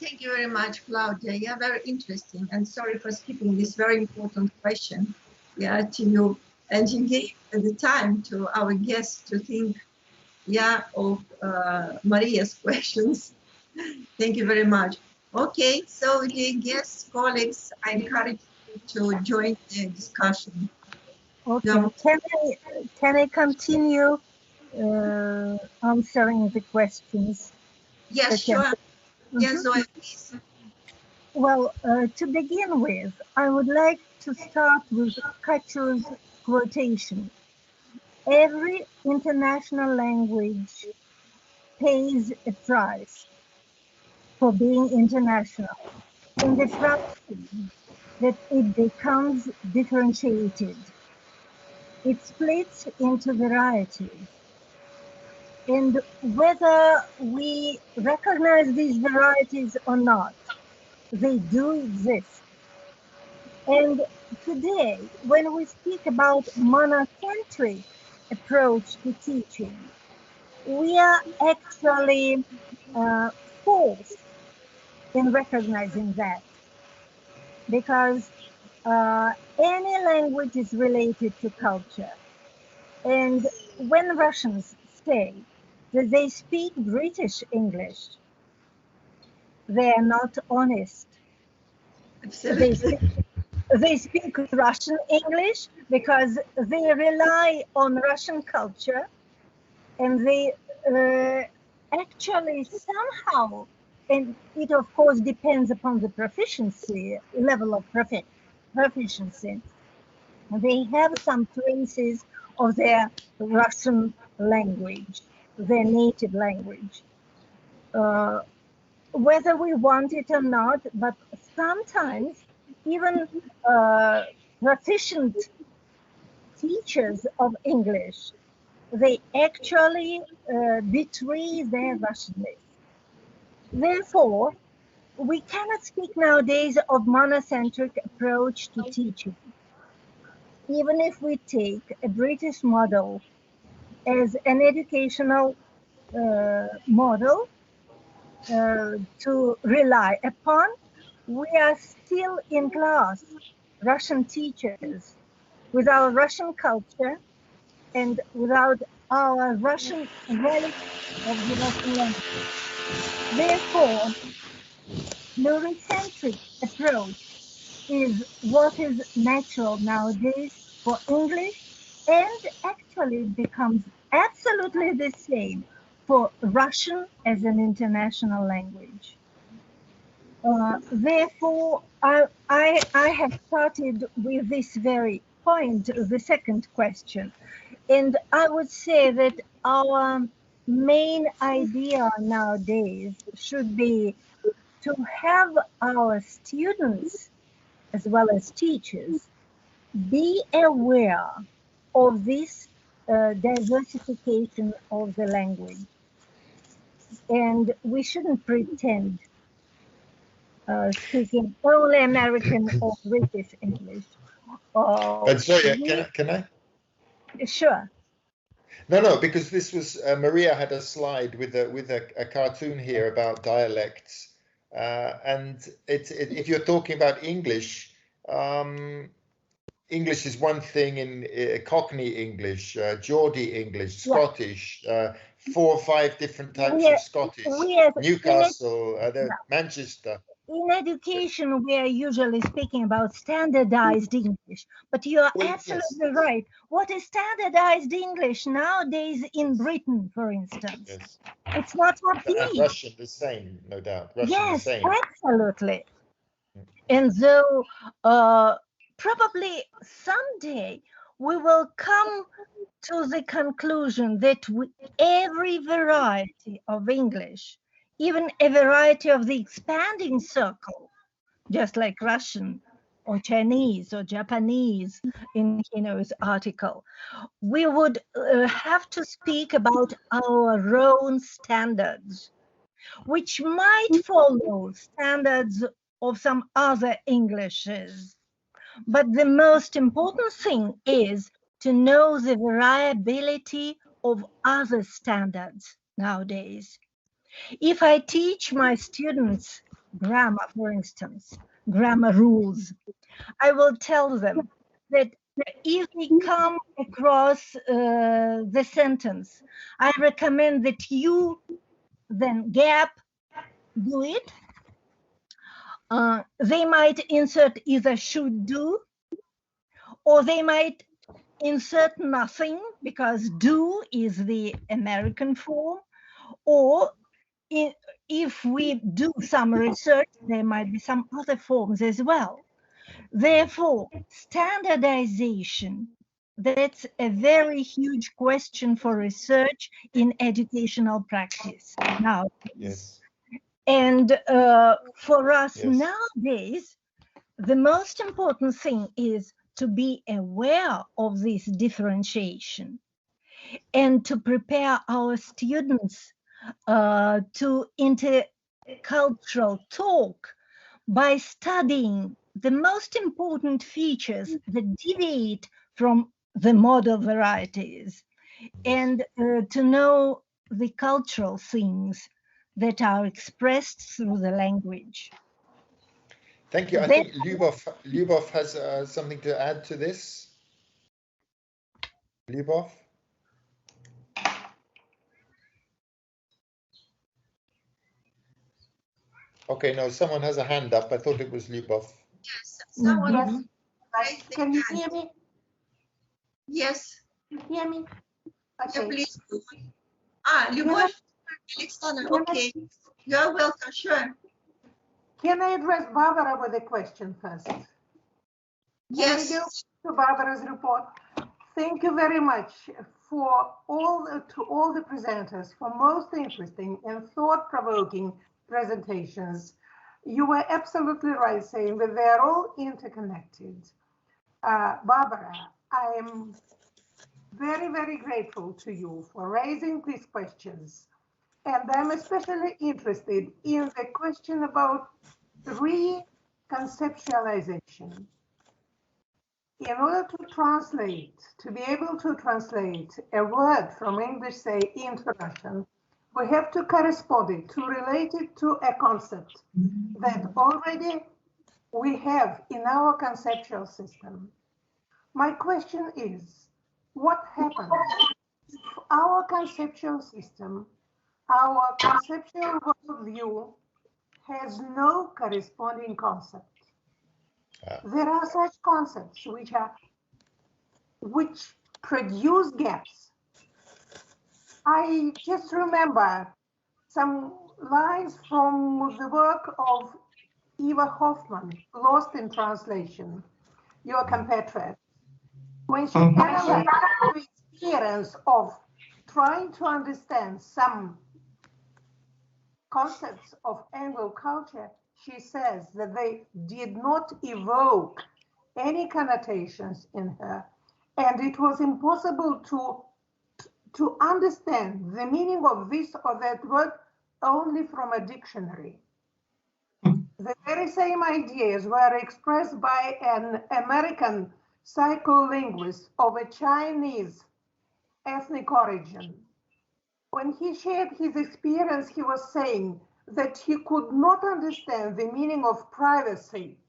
Thank you very much, Claudia. Yeah, very interesting. And sorry for skipping this very important question, yeah, to you. And you gave the time to our guests to think, yeah, of Maria's questions. Thank you very much. Okay, so dear guests, colleagues, I encourage you to join the discussion. Okay, can I continue answering the questions? Yes, sure. Yes, Zoe, please. Well, to begin with, I would like to start with Kachu's quotation. Every international language pays a price for being international, in the fraction that it becomes differentiated. It splits into varieties. And whether we recognize these varieties or not, they do exist. And today, when we speak about monocentric approach to teaching, we are actually forced in recognizing that, because any language is related to culture. And when Russians say that they speak British English, they are not honest. They speak Russian English because they rely on Russian culture, and they actually somehow, and it of course depends upon the proficiency, level of proficiency, they have some traces of their Russian language, their native language. Whether we want it or not, but sometimes even proficient teachers of English, they actually betray their Russianness. Therefore, we cannot speak nowadays of monocentric approach to teaching. Even if we take a British model as an educational model to rely upon, we are still in class Russian teachers with our Russian culture and without our Russian relic of the Russian language. Therefore, pluricentric approach is what is natural nowadays for English, and actually becomes absolutely the same for Russian as an international language. Therefore, I have started with this very point, the second question. And I would say that our main idea nowadays should be to have our students, as well as teachers, be aware of this diversification of the language. And we shouldn't pretend speaking only American or British English. Sorry, can I? Sure. No, because this was Maria had a slide with a cartoon here about dialects, and if you're talking about English, English is one thing in Cockney English, Geordie English, Scottish, 4 or 5 different types of Scottish, Newcastle, Manchester. In education, we are usually speaking about standardized English, but you are absolutely right. What is standardized English nowadays in Britain, for instance? Yes. It's not what we need. Russian, the same, no doubt. Russian, yes, the same. Absolutely. And so probably someday we will come to the conclusion that every variety of English, even a variety of the expanding circle, just like Russian or Chinese or Japanese in Hino's article, we would have to speak about our own standards, which might follow standards of some other Englishes. But the most important thing is to know the variability of other standards nowadays. If I teach my students grammar, for instance, grammar rules, I will tell them that if we come across the sentence, I recommend that you then gap do it. They might insert either should do, or they might insert nothing because do is the American form, or if we do some research, there might be some other forms as well. Therefore, standardization, that's a very huge question for research in educational practice now. Yes. And for us nowadays, the most important thing is to be aware of this differentiation and to prepare our students to intercultural talk by studying the most important features that deviate from the model varieties, and to know the cultural things that are expressed through the language. Thank you. I think Lyubov has something to add to this. Lyubov? Okay, no, someone has a hand up. I thought it was Lyubov. Yes, someone. Yes. Can you hear me? Yes. You hear me? Okay. Yeah, please. Lyubov, Alexander, okay. You're welcome, sure. Can I address Barbara with a question first? Yes. Can we go to Barbara's report? Thank you very much for all the presenters for most interesting and thought-provoking presentations. You were absolutely right saying that they are all interconnected. Barbara, I am very, very grateful to you for raising these questions. And I'm especially interested in the question about reconceptualization. In order to translate, to be able to translate a word from English, say, into Russian, we have to correspond it, to relate it to a concept that already we have in our conceptual system. My question is, what happens if our conceptual system, our conceptual worldview has no corresponding concept? There are such concepts which produce gaps. I just remember some lines from the work of Eva Hoffman, Lost in Translation, your compatriot, when she analyzed the experience of trying to understand some concepts of Anglo culture. She says that they did not evoke any connotations in her, and it was impossible to understand the meaning of this or that word only from a dictionary. The very same ideas were expressed by an American psycholinguist of a Chinese ethnic origin. When he shared his experience, he was saying that he could not understand the meaning of privacy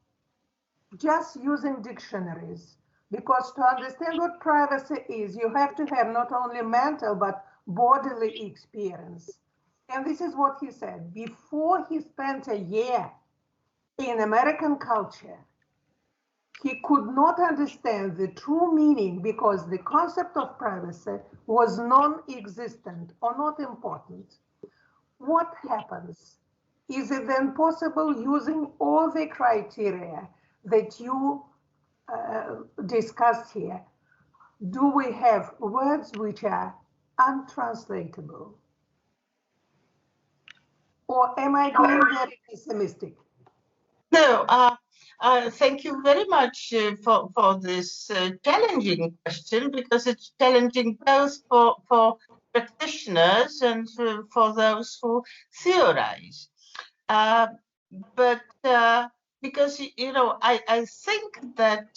just using dictionaries, because to understand what privacy is, you have to have not only mental but bodily experience. And this is what he said. Before he spent a year in American culture, he could not understand the true meaning because the concept of privacy was non-existent or not important. What happens? Is it then possible, using all the criteria that you discussed here, do we have words which are untranslatable? Or am I being very pessimistic? No, thank you very much for this challenging question, because it's challenging both for practitioners and for those who theorize. But because, you know, I think that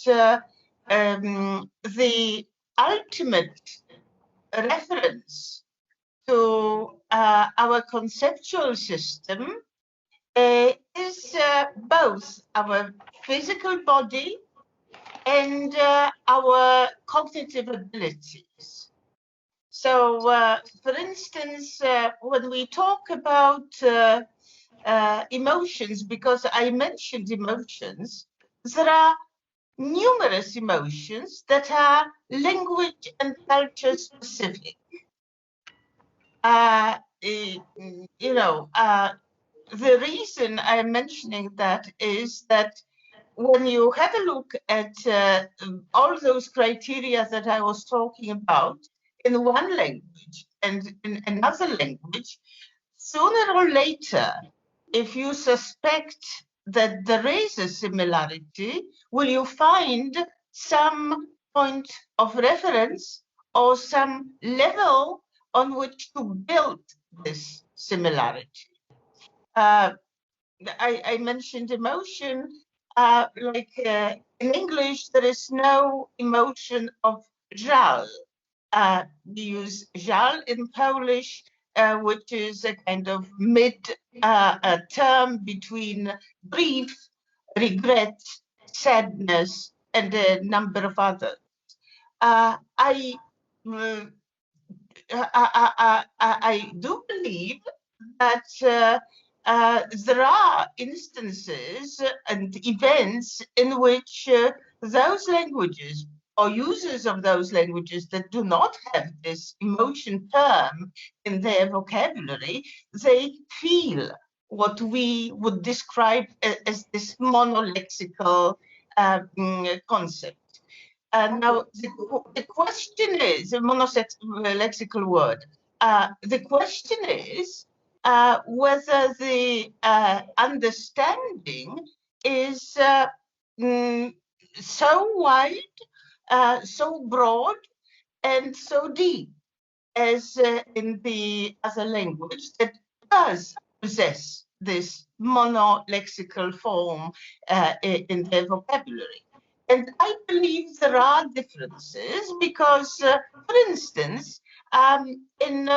the ultimate reference to our conceptual system is both our physical body and our cognitive abilities. So, for instance, when we talk about emotions, because I mentioned emotions, there are numerous emotions that are language and culture specific. You know, the reason I'm mentioning that is that when you have a look at all those criteria that I was talking about in one language and in another language, sooner or later, if you suspect that there is a similarity, will you find some point of reference or some level on which to build this similarity? I mentioned emotion. in English, there is no emotion of żal. We use żal in Polish, which is a kind of mid-term between grief, regret, sadness, and a number of others. I do believe that there are instances and events in which those languages or users of those languages that do not have this emotion term in their vocabulary, they feel what we would describe as this monolexical concept. Now, the question is, a monolexical word, the question is whether the understanding is so wide, so broad, and so deep as in the other language that does possess this monolexical form in their vocabulary. And I believe there are differences because, for instance, in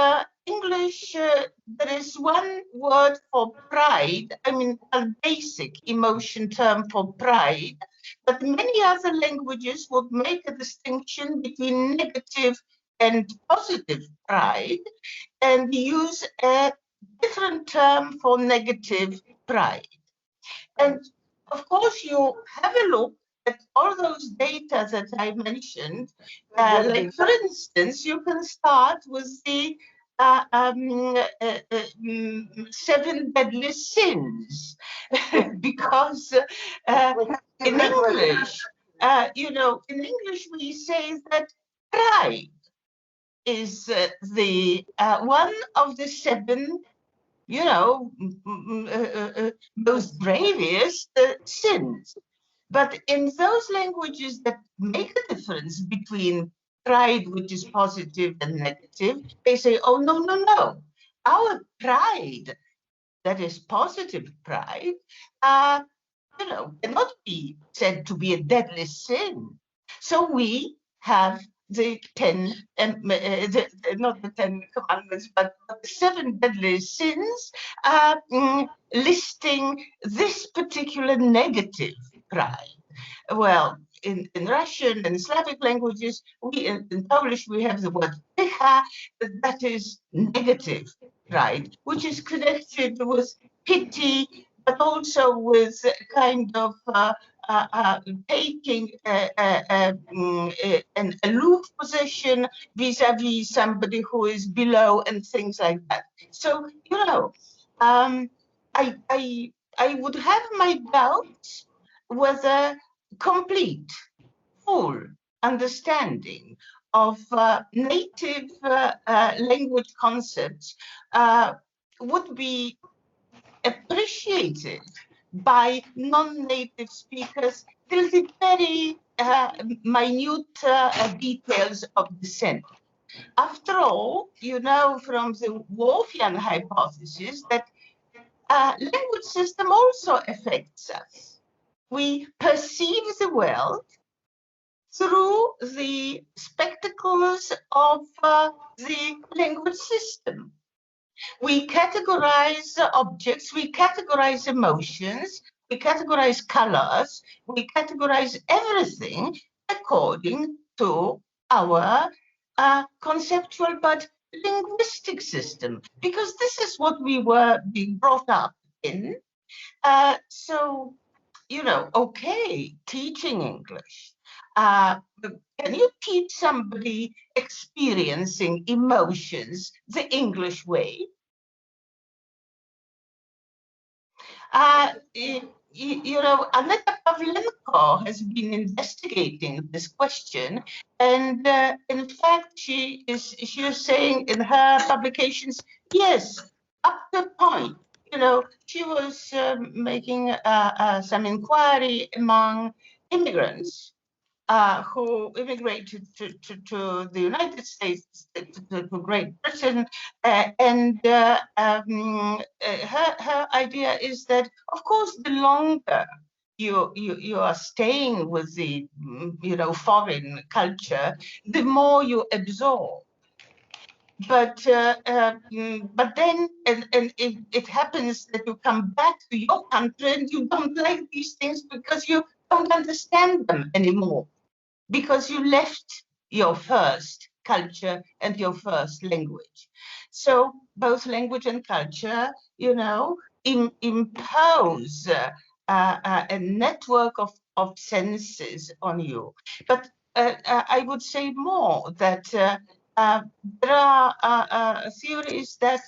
English, there is one word for pride, I mean, a basic emotion term for pride, but many other languages would make a distinction between negative and positive pride and use a different term for negative pride. And of course, you have a look at all those data that I mentioned. Like, for instance, you can start with the 7 deadly sins, because in English, you know, in English we say that pride is the one of the 7, you know, most gravest sins. But in those languages that make a difference between pride, which is positive, and negative, they say, oh, no, no, no. Our pride, that is positive pride, you know, cannot be said to be a deadly sin. So we have the 10, not the 10 commandments, but the 7 deadly sins, listing this particular negative pride. Well, in Russian and Slavic languages, in Polish, we have the word pycha, that is negative pride, which is connected with pity, but also with kind of taking an aloof position vis-a-vis somebody who is below and things like that. So, you know, I would have my doubts whether complete, full understanding of native language concepts would be appreciated by non-native speakers till the very minute details of the sentence. After all, you know from the Wolffian hypothesis that language system also affects us. We perceive the world through the spectacles of the language system. We categorize objects, we categorize emotions, we categorize colors, we categorize everything according to our conceptual but linguistic system, because this is what we were being brought up in. So, you know, okay, teaching English. Can you teach somebody experiencing emotions the English way? You know, Aneta Pavlenko has been investigating this question, and in fact, she is saying in her publications, yes, up to a point. You know, she was making some inquiry among immigrants who immigrated to the United States, to Great Britain, and her idea is that, of course, the longer you are staying with the foreign culture, the more you absorb. But then it happens that you come back to your country and you don't like these things because you don't understand them anymore, because you left your first culture and your first language. So both language and culture, impose a network of senses on you. But I would say more that there are theories that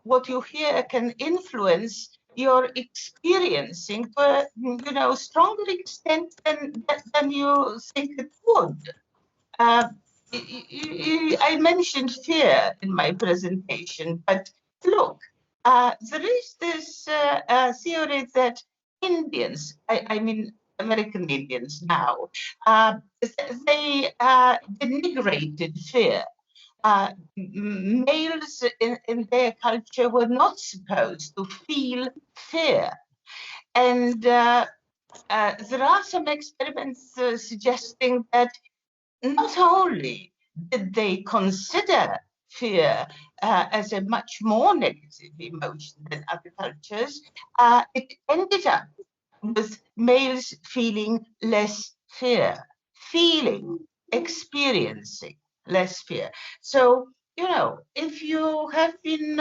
what you hear can influence your experiencing to a stronger extent than you think it would. I mentioned fear in my presentation, but look, there is this theory that Indians, I mean American Indians now, they denigrated fear. Males in their culture were not supposed to feel fear. And there are some experiments suggesting that not only did they consider fear as a much more negative emotion than other cultures, it ended up with males feeling less fear, experiencing less fear. So, if you have been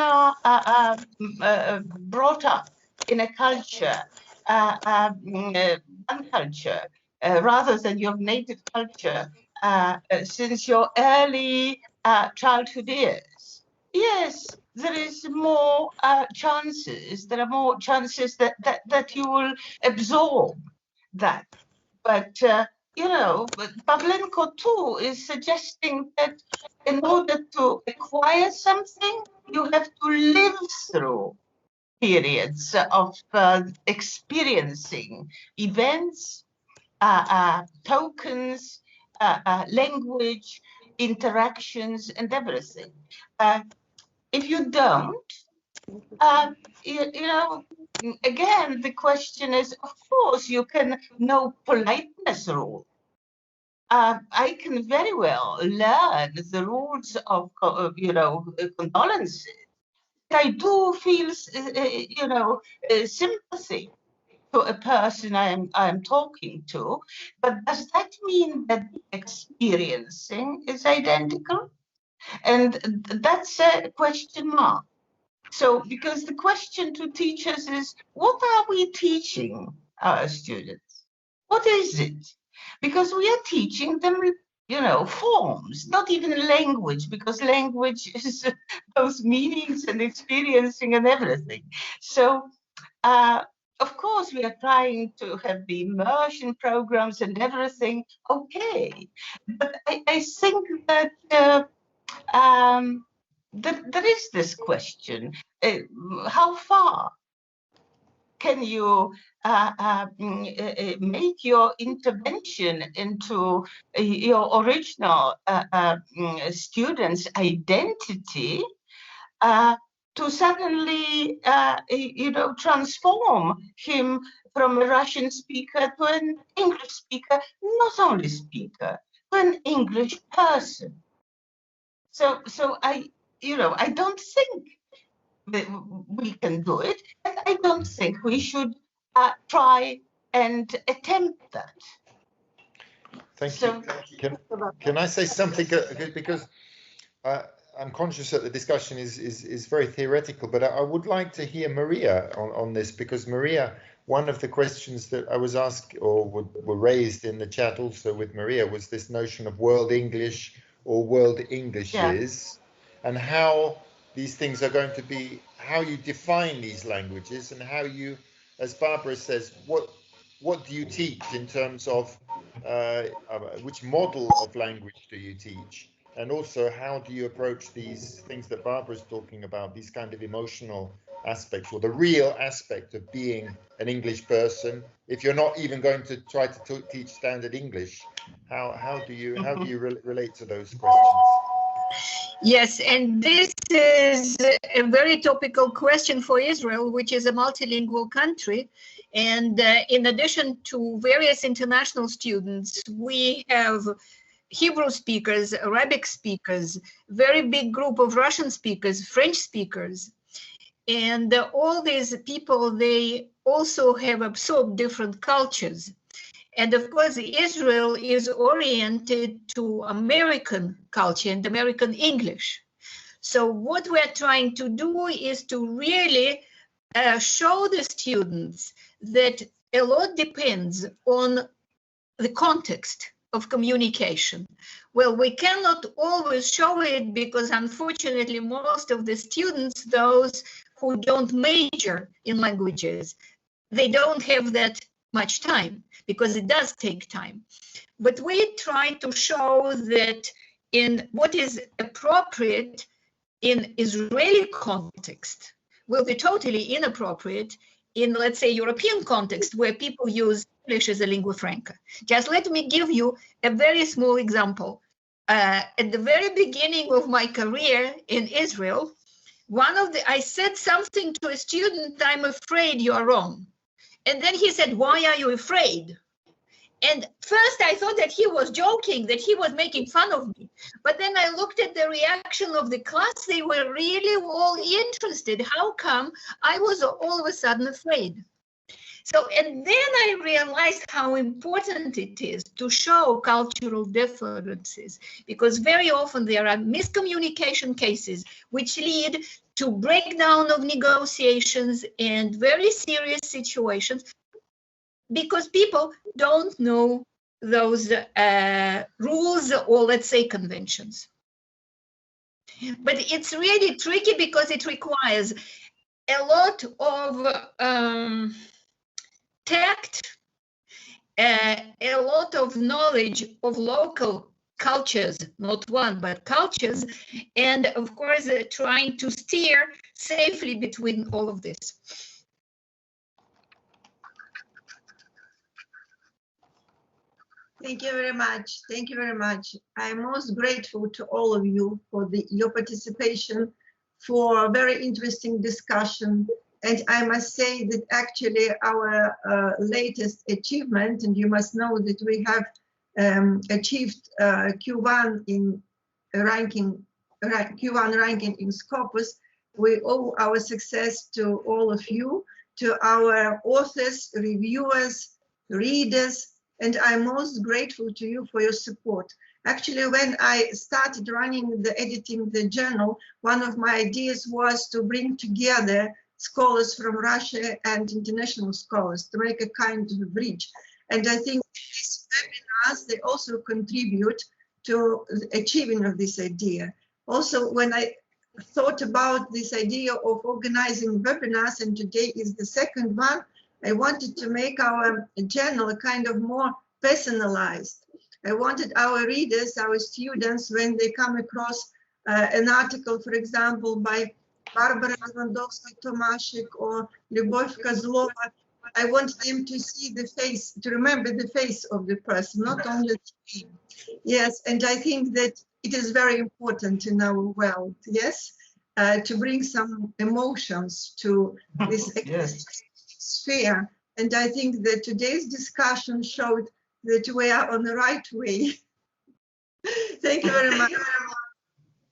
brought up in a culture, one culture, rather than your native culture, since your early childhood years, yes, there is more chances. There are more chances that you will absorb that. But Pavlenko too is suggesting that in order to acquire something, you have to live through periods of experiencing events, tokens, language, interactions, and everything. If you don't, again, the question is, of course, you can know politeness rule. I can very well learn the rules of, condolences. I do feel, sympathy to a person I'm talking to, but does that mean that the experiencing is identical? And that's a question mark. So, because the question to teachers is, what are we teaching our students? What is it? Because we are teaching them, forms, not even language, because language is both meanings and experiencing and everything. So, of course, we are trying to have the immersion programs and everything, okay. But I think that there is this question, how far can you make your intervention into your original student's identity to suddenly, transform him from a Russian speaker to an English speaker, not only speaker, to an English person. So I don't think that we can do it, and I don't think we should try and attempt that. Thank you. Can I say something? Because I'm conscious that the discussion is very theoretical, but I would like to hear Maria on this, because Maria, one of the questions that I was asked or were raised in the chat also with Maria was this notion of world English or world Englishes, and how these things are going to be, how you define these languages, and how you, as Barbara says, what do you teach in terms of which model of language do you teach? And also, how do you approach these things that Barbara is talking about, these kind of emotional aspects, or the real aspect of being an English person, if you're not even going to try to teach standard English? How do you relate to those questions? Yes, and this is a very topical question for Israel, which is a multilingual country. And in addition to various international students, we have Hebrew speakers, Arabic speakers, very big group of Russian speakers, French speakers. And all these people, they also have absorbed different cultures. And of course, Israel is oriented to American culture and American English. So what we're trying to do is to really show the students that a lot depends on the context of communication. Well, we cannot always show it because unfortunately most of the students, those who don't major in languages, they don't have that much time because it does take time. But we try to show that in what is appropriate in Israeli context will be totally inappropriate in, let's say, European context where people use English as a lingua franca. Just let me give you a very small example. At the very beginning of my career in Israel, I said something to a student, "I'm afraid you are wrong." And then he said, "Why are you afraid?" And first I thought that he was joking, that he was making fun of me. But then I looked at the reaction of the class. They were really all interested. How come I was all of a sudden afraid? So, and then I realized how important it is to show cultural differences, because very often there are miscommunication cases which lead to breakdown of negotiations and very serious situations because people don't know those rules or, let's say, conventions. But it's really tricky because it requires a lot of tact, a lot of knowledge of local cultures, not one, but cultures, and of course, trying to steer safely between all of this. Thank you very much. Thank you very much. I'm most grateful to all of you for your participation, for a very interesting discussion. And I must say that actually our latest achievement, and you must know that we have achieved Q1 in ranking, Q1 ranking in Scopus. We owe our success to all of you, to our authors, reviewers, readers, and I'm most grateful to you for your support. Actually, when I started editing the journal, one of my ideas was to bring together scholars from Russia and international scholars to make a kind of a bridge. And I think these webinars, they also contribute to the achieving of this idea. Also, when I thought about this idea of organizing webinars, and today is the second one, I wanted to make our journal a kind of more personalized. I wanted our readers, our students, when they come across an article, for example, by Barbara LEWANDOWSKA-TOMASZCZYK or Lyubov Kozlova, I want them to see the face, to remember the face of the person, not only the name. Yes, and I think that it is very important in our world, yes, to bring some emotions to this sphere. And I think that today's discussion showed that we are on the right way. Thank you very much.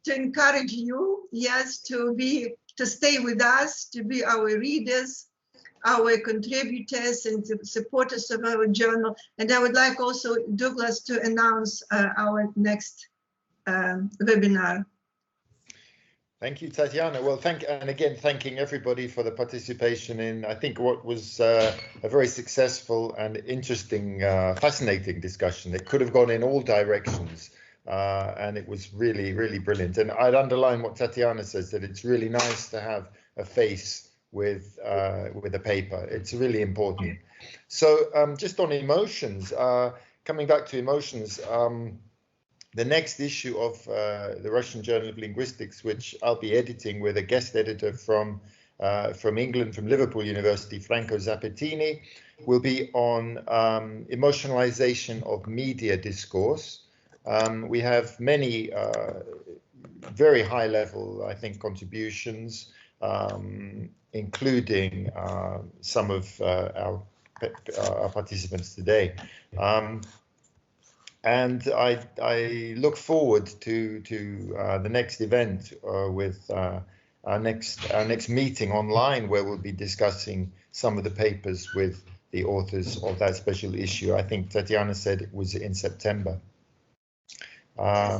To encourage you, yes, to stay with us, to be our readers, our contributors and supporters of our journal. And I would like also Douglas to announce our next webinar. Thank you, Tatiana. Well, thanking everybody for the participation in, I think, what was a very successful and interesting, fascinating discussion. It could have gone in all directions, and it was really, really brilliant. And I'd underline what Tatiana says, that it's really nice to have a face with a paper. It's really important. So just on emotions, coming back to emotions, the next issue of the Russian Journal of Linguistics, which I'll be editing with a guest editor from England, from Liverpool University, Franco Zappettini, will be on emotionalization of media discourse. We have many very high level, I think, contributions, including some of our our participants today. And I look forward to the next event with our next meeting online, where we'll be discussing some of the papers with the authors of that special issue. I think Tatiana said it was in September. Yeah.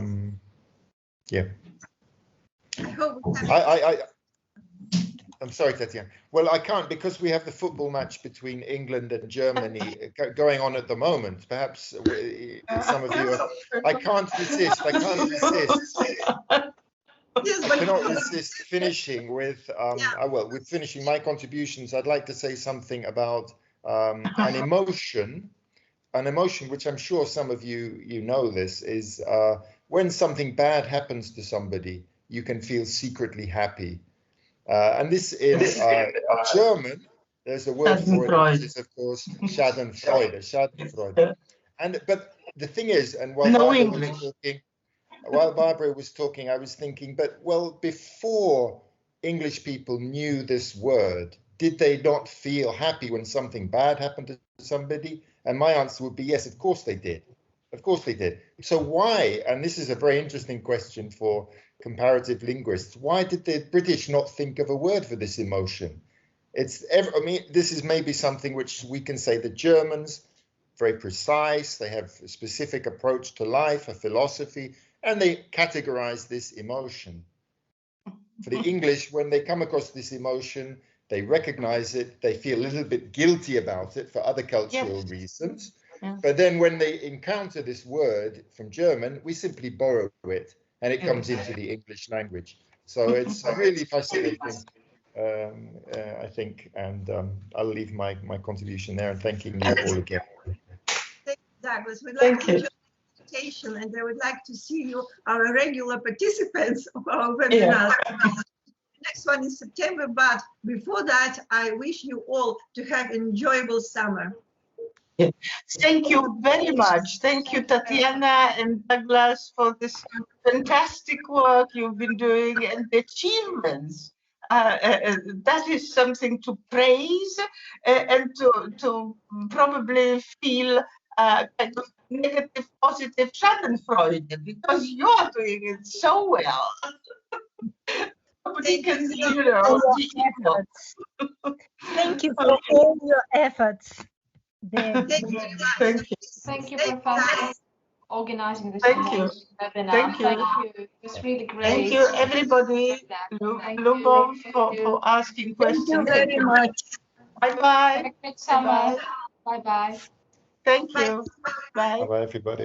I'm sorry, Tatiana. Well, I can't, because we have the football match between England and Germany going on at the moment. Perhaps some of you I can't resist. I cannot resist finishing with, with finishing my contributions. I'd like to say something about an emotion which I'm sure some of you know this, is when something bad happens to somebody, you can feel secretly happy. And this in German, there's a word for it, which is of course Schadenfreude. But the thing is, and while Barbara was talking, I was thinking, but well, before English people knew this word, did they not feel happy when something bad happened to somebody? And my answer would be yes, of course they did. Of course they did. So why, and this is a very interesting question for comparative linguists, why did the British not think of a word for this emotion? I mean, this is maybe something which we can say the Germans, very precise, they have a specific approach to life, a philosophy, and they categorize this emotion. For the English, when they come across this emotion, they recognize it, they feel a little bit guilty about it for other cultural reasons. Yeah. But then when they encounter this word from German, we simply borrow it and it comes into the English language. So it's really fascinating, I think, and I'll leave my contribution there and thanking you all again. Thank you, Douglas. We'd like to and I would like to see you, our regular participants of our webinar. Next one is September, but before that, I wish you all to have an enjoyable summer. Thank you very much. Thank you, Tatiana and Douglas, for this fantastic work you've been doing and the achievements. That is something to praise and to probably feel kind of negative, positive Schadenfreude, because you're doing it so well. Nobody can see, you know, Thank you for all your efforts. Thank you. Thank you, Professor, organizing this webinar. Thank you. It was really great. Thank you, everybody. Lubov for asking questions. Thank you very much. Bye-bye. Have a good summer. Bye-bye. Thank you. Bye. Bye-bye, everybody.